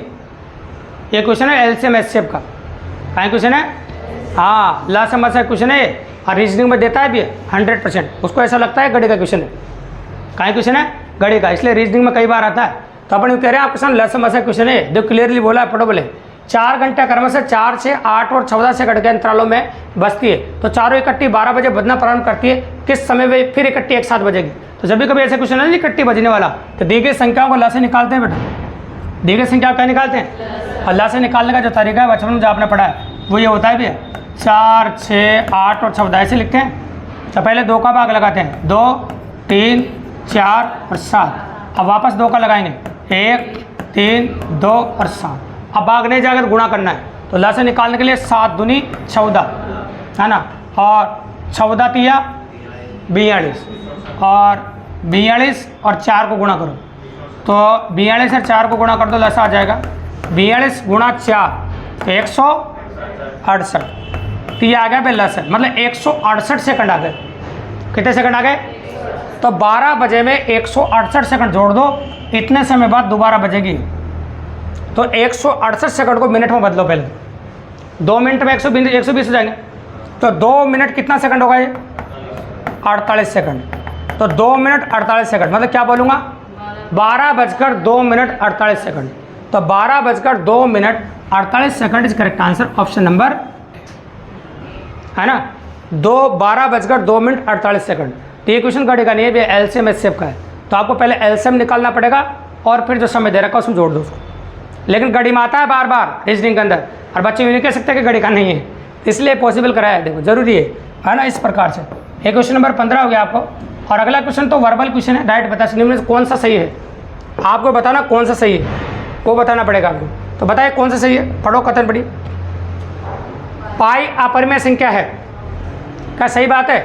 ये क्वेश्चन है एलसीएम एचसीएफ का। क्या क्वेश्चन है? हाँ, लास्ट नंबर से क्वेश्चन है, और रीजनिंग में देता है भी 100%। उसको ऐसा लगता है गणित का क्वेश्चन है। क्या क्वेश्चन है? गणित का, इसलिए रीजनिंग में कई बार आता है। तो अपन कह रहे हैं आपके सामने लास्ट नंबर से क्वेश्चन है, जो क्लियरली बोला है, पढ़ो बोले 4 घंटे क्रम से 4 से 8 और 14 सेकंड के अंतरालों में बजती है। तो चारों इकट्ठी 12 बजे बजना प्रारंभ करती है, किस समय वे फिर इकट्ठी एक साथ बजेगी? तो जब भी कभी ऐसा क्वेश्चन है ना इकट्ठी बजने वाला, तो दी गई संख्याओं को ला से निकालते हैं बेटा। दी गई संख्या क्या निकालते हैं? और ला से निकालने का जो तरीका है बचपन में जो आपने पढ़ा है वो ये होता है भैया, 4 6 8 और 14 ऐसे लिखते हैं। तो पहले 2 का भाग लगाते हैं, 2 3 4 और 7। अब वापस 2 का लगाएंगे, 1 3 2 और 7। अब भाग नहीं जाएगा तो गुणा करना है। तो ला से निकालने के लिए 7 दूनी 14, है ना, और 14 तिया 42, और 42 और 4 को गुणा करो, तो 42 और 4 को गुणा कर दो, लस आ जाएगा 42 गुणा 4 168। तो ये आ गया भाई लस, मतलब 168 सेकंड आ गए। कितने सेकंड आ गए? तो 12 बजे में 168 सेकंड जोड़ दो, इतने समय बाद दोबारा बजेगी। तो 168 सेकंड को मिनट में बदलो। पहले 2 मिनट में 120 हो जाएंगे। तो 2 मिनट कितना सेकंड होगा ये? 48 सेकंड। तो 2 मिनट 48 सेकंड, मतलब क्या बोलूँगा? 12 बजकर 2 मिनट 48 सेकंड। तो 12 बजकर 2 minute 48 second is correct answer, option number, है ना। 12 बजकर 2 मिनट 48 सेकंड। तो ये क्वेश्चन गढ़ी का नहीं है, एलसीएम एचसीएफ का है। तो आपको पहले एलसीएम निकालना पड़ेगा और फिर जो समय दे रखा है उसमें जोड़ दो उसको। लेकिन गढ़ी में आता है बार बार रीजनिंग के अंदर, और बच्चे ये नहीं कह सकते कि गढ़ी का नहीं है, इसलिए पॉसिबल कराया है। देखो जरूरी है ना, इस प्रकार से। ये क्वेश्चन नंबर 15 हो गया आपको। और अगला क्वेश्चन तो वर्बल क्वेश्चन है, डायरेक्ट बता सकते हैं कौन सा सही है, आपको बताना कौन सा सही है, वो बताना पड़ेगा आपको। तो बताइए कौन सा सही है, पढ़ो कथन पढ़िए। पाई अपरिमेय संख्या है, क्या सही बात है?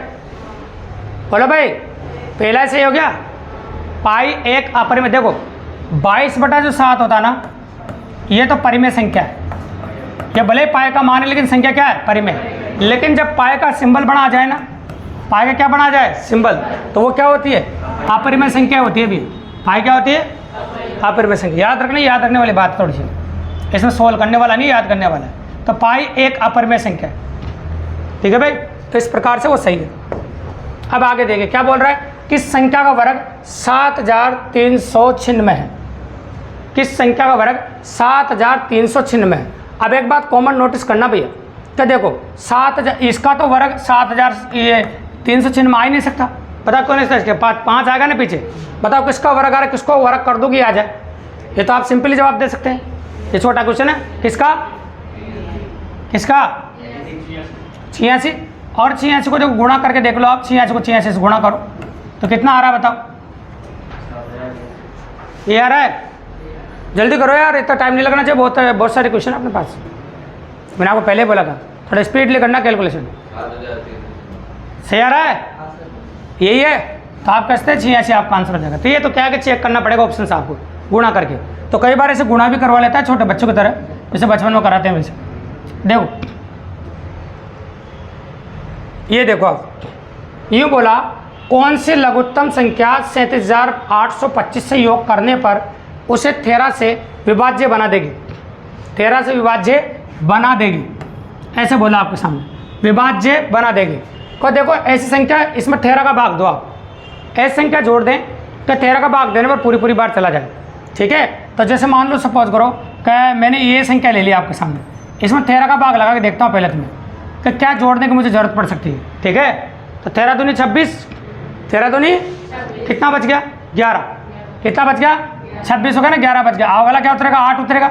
बोलो भाई, पहला सही हो गया। पाई एक अपरिमेय, देखो 22/7 होता ना, ये तो परिमेय संख्या है, ये भले पाई का मान है लेकिन संख्या क्या है? परिमेय। लेकिन जब पाई का सिंबल बना आ जाए ना, पाई का क्या बना जाए? सिंबल, तो वो क्या होती है? अपरिमेय संख्या होती है। भी पाई क्या होती है? अपरिमेय संख्या। याद रखने वाली बात थोड़ी सी, इसमें सोल्व करने वाला नहीं, याद करने वाला है। तो पाई एक अपरिमेय संख्या है, ठीक है भाई। तो इस प्रकार से वो सही है। अब आगे देखिए क्या बोल रहा है, किस संख्या का वर्ग 7396 है? किस संख्या का वर्ग 7396 है? अब एक बात कॉमन नोटिस करना भैया, तो देखो 7000, इसका तो वर्ग 7396 में आ ही नहीं सकता। बताओ क्यों नहीं सकता? 5 आएगा ना पीछे, बताओ किसका वर्ग आ रहा है, किसको वर्ग कर दोगी आ जाए? ये तो आप सिंपली जवाब दे सकते हैं। ये छोटा क्वेश्चन है, किसका 86, और 86 को जो गुणा करके देख लो आप, 86 को 86 से गुणा करो तो कितना आ रहा है बताओ? ये आ रहा है, जल्दी करो यार, इतना टाइम नहीं लगना चाहिए, बहुत सारे क्वेश्चन अपने पास। मैंने आपको पहले बोला था थोड़ा स्पीडली करना कैलकुलेशन। सही आ रहा है? यही है, तो आप कहते हैं 86 आपका आंसर हो जाएगा। तो ये तो क्या है कि चेक करना पड़ेगा ऑप्शन आपको गुणा करके। तो कई बार ऐसे गुणा भी करवा लेता है छोटे बच्चों की तरह, जैसे बचपन में कराते हैं वैसे। देखो ये देखो, आप यूँ बोला, कौन सी लघुत्तम संख्या 37,825 से योग करने पर उसे 13 से विभाज्य बना देगी? 13 से विभाज्य बना देगी, ऐसे बोला आपके सामने, विभाज्य बना देगी। को देखो ऐसी संख्या, इसमें 13 का भाग दो आप, ऐसी संख्या जोड़ दें तो 13 का भाग देने पर पूरी बार चला जाए, ठीक है। तो जैसे मान लो सपोज करो कि मैंने ये संख्या ले ली आपके सामने, इसमें 13 का भाग लगा के देखता हूँ पहले तुम्हें कि क्या जोड़ने की मुझे ज़रूरत पड़ सकती है, ठीक है। तो 13 दूनी 26, 13 दूनी कितना बच गया? 11। कितना बच गया? 26 हो गया ना, 11 बच गया। वाला क्या उतरेगा? 8 उतरेगा,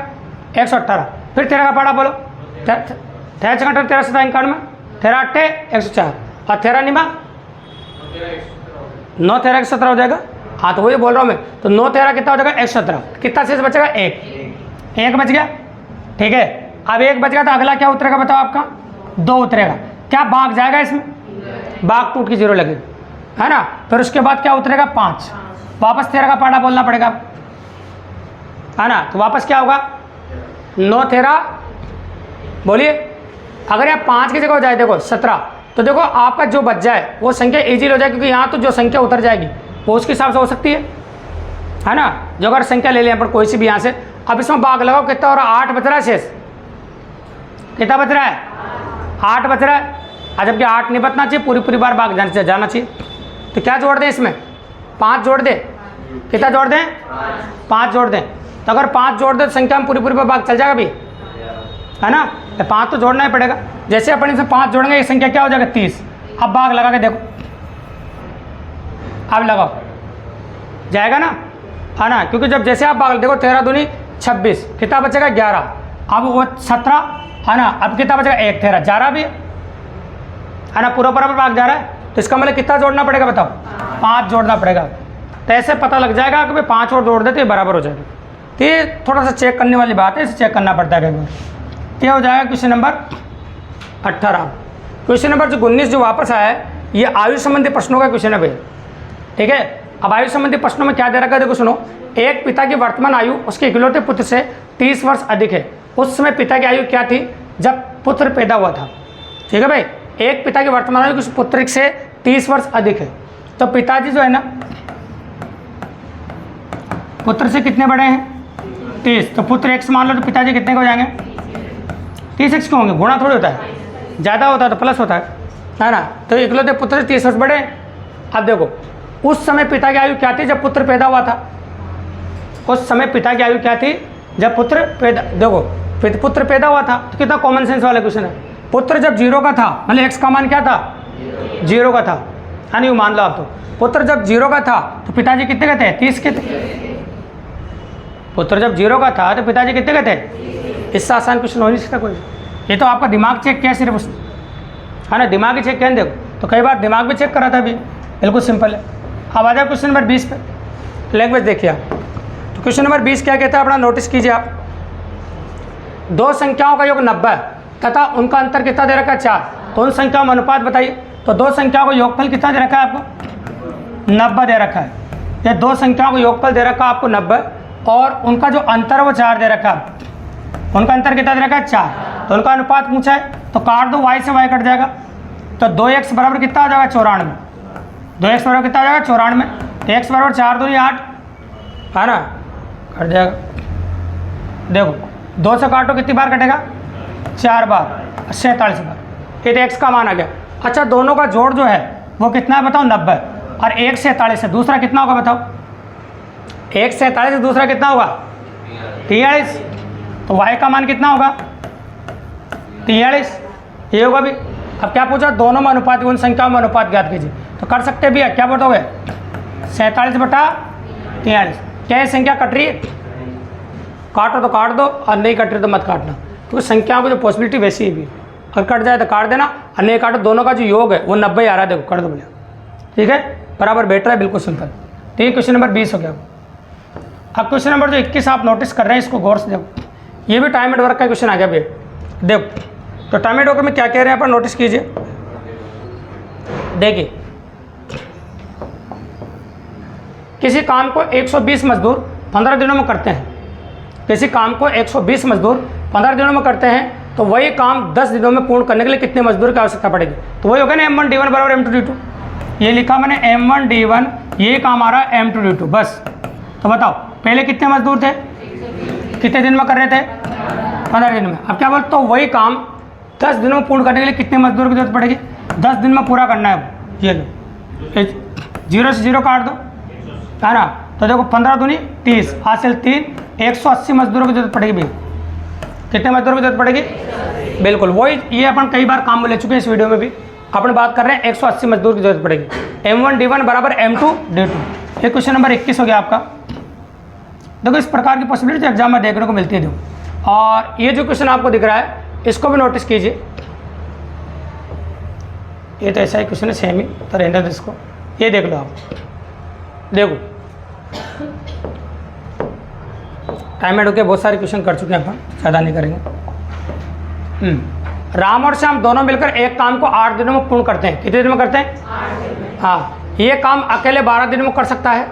118। फिर 13 का पड़ा बोलो, 13 चौंठ 13 17 51 में, 13 8 104, और 13 निमा 9 13 117 हो जाएगा। हाँ तो वही बोल रहा हूँ मैं। तो 9 13 कितना हो जाएगा? 117। कितना शेष बचेगा? 1 बच गया, ठीक है। अब 1 बच गया तो अगला क्या उतरेगा बताओ आपका? 2 उतरेगा। क्या भाग जाएगा इसमें? भाग टूट की 0 लगेगी, है ना। फिर उसके बाद क्या उतरेगा? 5। वापस 13 का पाड़ा बोलना पड़ेगा, है ना। तो वापस क्या होगा? 9 13 बोलिए। अगर यहाँ 5 की जगह हो जाए देखो 17, तो देखो आपका जो बच जाए वो संख्या इजीली हो जाए, क्योंकि यहाँ तो जो संख्या उतर जाएगी वो उसके हिसाब से हो सकती है ना। जो अगर संख्या ले लें यहाँ पर कोई सी भी यहाँ से, अब इसमें भाग लगाओ, कितना हो रहा है? 8 बच रहा है शेष। कितना बच रहा है? 8 बच रहा है। जबकि 8 नहीं बचना चाहिए, पूरी बार भाग जाना चाहिए। तो क्या जोड़ दें इसमें? 5 जोड़ दें। कितना जोड़ दें? 5 जोड़ दें। तो अगर 5 जोड़ दें तो संख्या में पूरी बार भाग चल जाएगा भी, है ना। तो 5 तो जोड़ना ही पड़ेगा। जैसे अपन इसमें 5 जोड़ेंगे, ये संख्या क्या हो जाएगा? 30। अब भाग लगा के देखो, अब लगाओ, जाएगा ना, है ना। क्योंकि जब जैसे आप भाग देखो 13 दूनी 26, कितना बचेगा? 11। अब वो 17, है ना। अब कितना बचेगा? 1 13 जा रहा भी है ना, पूरा बराबर भाग जा रहा है। तो इसका मतलब कितना जोड़ना पड़ेगा बताओ? 5 जोड़ना पड़ेगा। तो ऐसे पता लग जाएगा कि भाई 5 और जोड़ देते बराबर हो जाएगा। तो ये थोड़ा सा चेक करने वाली बात है, इसे चेक करना पड़ता है कई बार। क्या हो जाएगा? Question number 18। क्वेश्चन नंबर जो 19 जो वापस आया है, ये आयु संबंधी प्रश्नों का क्वेश्चन है भैया, ठीक है। अब आयु संबंधी प्रश्नों में क्या दे रखा है देखो सुनो। एक पिता की वर्तमान आयु उसके इकलौते पुत्र से 30 वर्ष अधिक है। उस समय पिता की आयु क्या थी जब पुत्र पैदा हुआ था? ठीक है भाई, एक पिता की वर्तमान आयु उस पुत्र से 30 वर्ष अधिक है। तो पिताजी जो है ना, पुत्र से कितने बड़े हैं? 30। तो पुत्र x मान लो तो पिताजी कितने के हो जाएंगे? 30x के होंगे। गुणा थोड़ी होता है, ज़्यादा होता है तो प्लस होता है ना। तो इकलौते पुत्र से 30 वर्ष बड़े। अब देखो उस समय पिता की आयु क्या थी जब पुत्र पैदा हुआ था? उस समय पिता की आयु क्या थी जब पुत्र पैदा, देखो पुत्र पैदा हुआ था। तो कितना कॉमन सेंस वाला क्वेश्चन है। पुत्र जब 0 का था, मतलब x का मान क्या था? 0 का था, है नहीं, मान लो आप। तो पुत्र जब 0 का था तो पिताजी कितने का थे? 30 के थे। पुत्र जब 0 का था तो पिताजी कितने का थे? इससे आसान क्वेश्चन हो नहीं सकता कोई। ये तो आपका दिमाग चेक किया सिर्फ उसने, है ना, दिमाग ही चेक किया। देखो तो कई बार दिमाग भी चेक करा था अभी, बिल्कुल सिंपल है। अब आ जाए क्वेश्चन नंबर 20 पे। लैंग्वेज देखिए आप। तो क्वेश्चन नंबर 20 क्या कहता है, अपना नोटिस कीजिए आप। दो संख्याओं का योग 90 तथा उनका अंतर कितना दे रखा है? 4। तो उन संख्याओं में अनुपात बताइए। तो दो संख्याओं को योगफल कितना दे रखा है आपको? 90 दे रखा है। ये दो संख्याओं को योगफल दे रखा है आपको 90, और उनका जो अंतर है वो 4 दे रखा है। उनका अंतर कितना दे रखा है? 4। तो उनका अनुपात पूछा है, तो काट दो, y से y कट जाएगा। तो 2x बराबर कितना आ जाएगा? 94। 2x बराबर कितना आ जाएगा? 94। तो x बराबर 4 दूनी 8, है ना, कट जाएगा। देखो 2 से काटो, कितनी बार कटेगा? 4 बार, 47 बार। ये तो x का मान आ गया। अच्छा, दोनों का जोड़ जो है वो कितना है बताओ? 90। और 1 से 47 है, दूसरा कितना होगा बताओ? 1 से 47 से दूसरा कितना होगा? 43। तो y का मान कितना होगा? 43। ये होगा भी। अब क्या पूछा? दोनों में अनुपात, उन संख्याओं में अनुपात ज्ञात कीजिए। तो कर सकते भी है, क्या बताओगे? 47/43। क्या ये संख्या कट रही है? काटो तो काट दो, और नहीं कट रही तो मत काटना, क्योंकि संख्याओं की जो पॉसिबिलिटी वैसी ही भी। अगर कट जाए तो काट देना, और नहीं काटो, दोनों का जो योग है वो 90 आ रहा है। देखो कर दो भैया, ठीक है, बराबर बैठ रहा है, बिल्कुल सिंपल। तो ये क्वेश्चन नंबर 20 हो गया। अब क्वेश्चन नंबर जो 21 आप नोटिस कर रहे हैं, इसको गौर से देखो। ये भी टाइम एंड वर्क का क्वेश्चन आ गया भैया। देखो तो टाइम एंड वर्क में क्या कह रहे हैं पर नोटिस कीजिए। देखिए, किसी काम को 120 मजदूर 15 दिनों में करते हैं। किसी काम को 120 मजदूर 15 दिनों में करते हैं, तो वही काम 10 दिनों में पूर्ण करने के लिए कितने मजदूर की आवश्यकता पड़ेगी? तो वही होगा ना M1D1 बराबर M2D2। ये लिखा मैंने M1D1, ये काम आ रहा है M2D2 बस। तो बताओ पहले कितने मजदूर थे, कितने दिन में कर रहे थे? 15 दिन में। अब क्या बोल, तो वही काम 10 दिनों में पूर्ण करने के लिए कितने मजदूर की जरूरत पड़ेगी? 10 दिन में पूरा करना है। ये लो, 0 से 0 काट दो, है ना। तो देखो 15 दूनी 30, हासिल 3, 180 मजदूरों की जरूरत पड़ेगी भैया। कितने मजदूरों की जरूरत पड़ेगी? बिल्कुल वही, ये अपन कई बार काम में ले चुके हैं, इस वीडियो में भी अपन बात कर रहे हैं। 180 मजदूर की जरूरत पड़ेगी। M1D1 बराबर M2D2। ये क्वेश्चन नंबर 21 हो गया आपका। देखो इस प्रकार की पॉसिबिलिटी एग्जाम में देखने को मिलती है। देखो, और ये जो क्वेश्चन आपको दिख रहा है इसको भी नोटिस कीजिए। ये तो ऐसा ही क्वेश्चन है, सेम ही, तो रहने दो इसको। ये देख लो आप, देखो टाइम एड हो गया, बहुत सारे क्वेश्चन कर चुके हैं अपन, ज़्यादा नहीं करेंगे। राम और श्याम दोनों मिलकर एक काम को 8 दिनों में पूर्ण करते हैं। कितने दिन में करते हैं? 8 दिन। हाँ, ये काम अकेले 12 दिन में कर सकता है।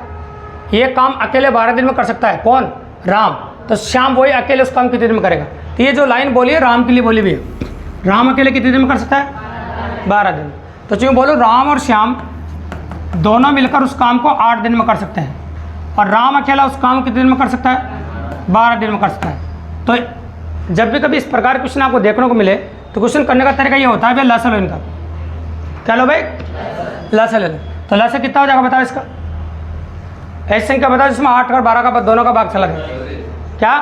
ये काम अकेले 12 दिन में कर सकता है। कौन? राम। तो श्याम वही अकेले उस काम कितने दिन में करेगा? तो ये जो लाइन बोली है राम के लिए बोली भी है। राम अकेले कितने दिन में कर सकता है? 12 दिन। तो चूँकि बोलो राम और श्याम दोनों मिलकर उस काम को 8 दिन में कर सकते हैं, और राम अकेला उस काम को कितने दिन में कर सकता है? 12 दिन में कर सकता है। तो जब भी कभी इस प्रकार क्वेश्चन आपको देखने को मिले तो क्वेश्चन करने का तरीका ये होता है भाई, लसा लो इनका। क्या लो भाई? लसा ले लो। तो लसा कितना हो जाएगा बताओ इसका? ऐसी संख्या बताओ जिसमें 8 और 12 का दोनों का भाग चला गया। क्या?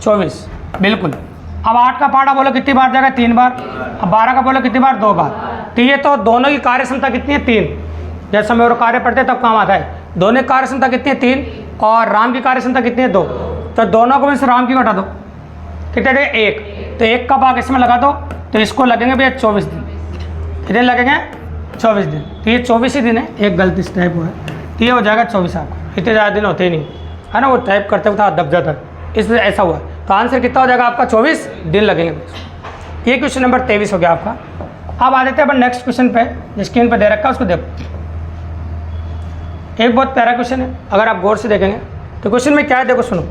24। बिल्कुल। अब 8 का पार्ट बोलो कितनी बार जाएगा? 3 बार। अब 12 का बोलो कितनी बार? 2 बार। तो ये तो दोनों की कार्य क्षमता कितनी है? 3। जैसे हम और कार्य पढ़ते हैं तब काम आता है। दोनों की कार्य क्षमता कितनी है? 3। और राम की कार्य क्षमता कितनी है? 2। तो दोनों को में से राम की घटा दो, कितने दे? 1। तो 1 का भाग इसमें लगा दो, तो इसको लगेंगे भैया 24 दिन। कितने लगेंगे? 24 दिन। तो ये 24 ही दिन है, एक गलती से टाइप हुआ है। तो ये हो जाएगा 24 आपका। इतने ज़्यादा दिन होते ही नहीं, है ना, वो टाइप करते हुए दब जाता है, इसलिए ऐसा हुआ। तो आंसर कितना हो जाएगा आपका? 24 दिन लगेंगे। ये क्वेश्चन नंबर 23 हो गया आपका। अब आ जाते हैं अपन नेक्स्ट क्वेश्चन पे, जो स्क्रीन पे दे रखा है उसको देखो। एक बहुत प्यारा क्वेश्चन है, अगर आप गौर से देखेंगे तो क्वेश्चन में क्या है देखो, सुनो।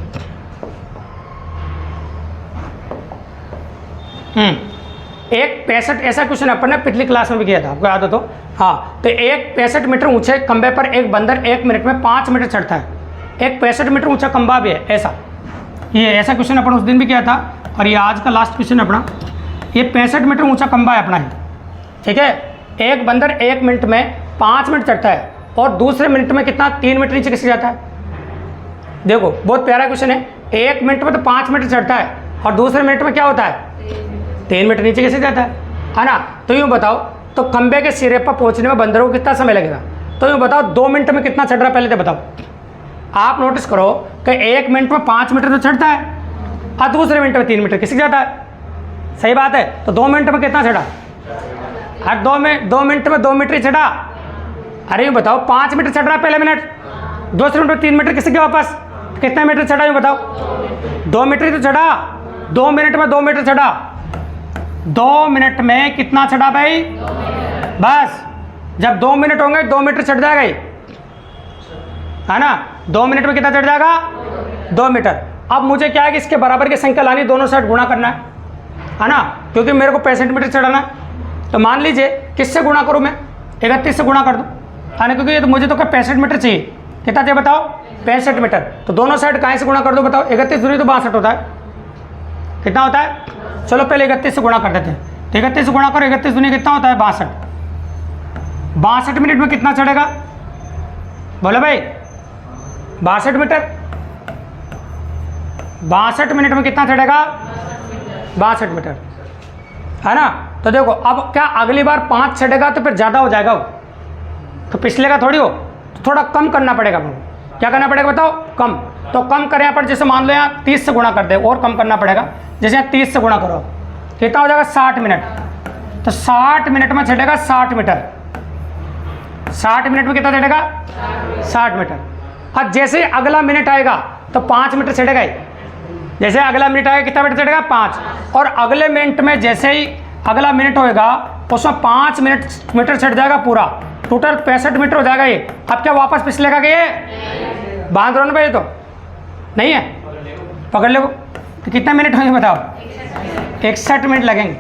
एक 65 ऐसा क्वेश्चन अपन ने पिछली क्लास में भी किया था, आपको याद हो तो? हाँ, तो एक 65 मीटर ऊंचे खंबे पर एक बंदर 1 मिनट में 5 मीटर चढ़ता है। एक 65 मीटर ऊंचा खंबा भी है ऐसा। ये ऐसा क्वेश्चन अपन उस दिन भी किया था, और ये आज का लास्ट क्वेश्चन अपना। ये 65 मीटर ऊंचा खंबा है अपना ही, ठीक है। एक बंदर 1 मिनट में 5 मिनट चढ़ता है, और दूसरे मिनट में कितना? 3 मीटर नीचे खिसक जाता है। देखो बहुत प्यारा क्वेश्चन है। 1 मिनट में तो 5 मीटर चढ़ता है, और दूसरे मिनट में क्या होता है? 3 मीटर नीचे खिसक जाता है ना। तो यूँ बताओ तो खंबे के सिरे पर पहुंचने में बंदरों को कितना समय लगेगा? तो ये बताओ 2 मिनट में कितना चढ़ रहा है पहले तो बताओ। आप नोटिस करो कि 1 मिनट में 5 मीटर तो चढ़ता है और दूसरे मिनट में 3 मीटर किसी जाता है। सही बात है। तो 2 मिनट में कितना चढ़ा? और 2 मिनट में 2 मीटर ही चढ़ा। अरे ये बताओ 5 मीटर चढ़ रहा है पहले मिनट, दूसरे मिनट में 3 मीटर किसी के वापस, कितना मीटर चढ़ा ये बताओ? 2 मीटर ही तो चढ़ा। 2 मिनट में 2 मीटर चढ़ा। 2 मिनट में कितना चढ़ा भाई? बस जब 2 मिनट होंगे 2 मीटर चढ़ जाएगा ही, है ना। 2 मिनट में कितना चढ़ जाएगा? 2 मीटर। अब मुझे क्या है कि इसके बराबर की संख्या लानी, दोनों साइड गुणा करना है ना, क्योंकि मेरे को 65 मीटर चढ़ाना है। तो मान लीजिए किससे गुणा करूँ मैं? 31 से गुणा कर दूँ, है ना, क्योंकि ये तो मुझे तो क्या 65 मीटर चाहिए। कितना चाहिए बताओ? 65 मीटर। तो दोनों साइड कहाँ से गुणा कर दो बताओ? 31 दूनी तो 62 होता है। कितना होता है? चलो पहले 31 से गुणा कर देते हैं। 31 से गुणा करो, 31 दूनी कितना होता है? 62। 62 मिनट में कितना चढ़ेगा? बोलो भाई। 62 मीटर। 62 मिनट में कितना चढ़ेगा? 62 मीटर, है ना। तो देखो अब क्या अगली बार 5 चढ़ेगा तो फिर ज़्यादा हो जाएगा, तो पिछले का थोड़ी हो, तो थोड़ा कम करना पड़ेगा। क्या करना पड़ेगा बताओ? कम। तो कम करें यहाँ पर, जैसे मान लो यहाँ 30 से गुणा कर दे, और कम करना पड़ेगा। जैसे यहाँ 30 से गुणा करो कितना हो जाएगा? 60 मिनट। तो 60 मिनट में चढ़ेगा 60 मीटर। 60 मिनट में कितना चढ़ेगा? 60 मीटर। और जैसे ही अगला मिनट आएगा तो 5 मीटर चढ़ेगा ही। जैसे अगला मिनट आएगा कितना मीटर चढ़ेगा? 5। और अगले मिनट में जैसे ही अगला मिनट होएगा उसमें 5 मीटर चढ़ जाएगा पूरा, टोटल 65 मीटर हो जाएगा ये। अब क्या वापस पिछले का ये बांध रहो ना भाई? तो नहीं है, पकड़ लो। तो कितने मिनट होंगे बताओ? 61 मिनट लगेंगे।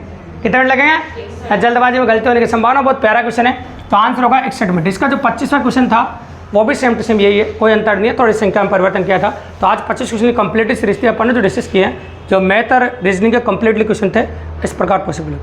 कितने मिनट लगेंगे? जल्दबाजी में गलती होने की संभावना। बहुत प्यारा क्वेश्चन है। तो आंसर होगा 61 मिनट। इसका जो 25वां क्वेश्चन था वो भी सेम टू सेम यही है, कोई अंतर नहीं है, थोड़ी संख्या में परिवर्तन किया था। तो आज 25 क्वेश्चन की कंप्लीट सीरीज थी अपन ने जो डिस्कस किए हैं, जो मैथ और रीजनिंग के कंप्लीटली क्वेश्चन थे, इस प्रकार पॉसिबल है।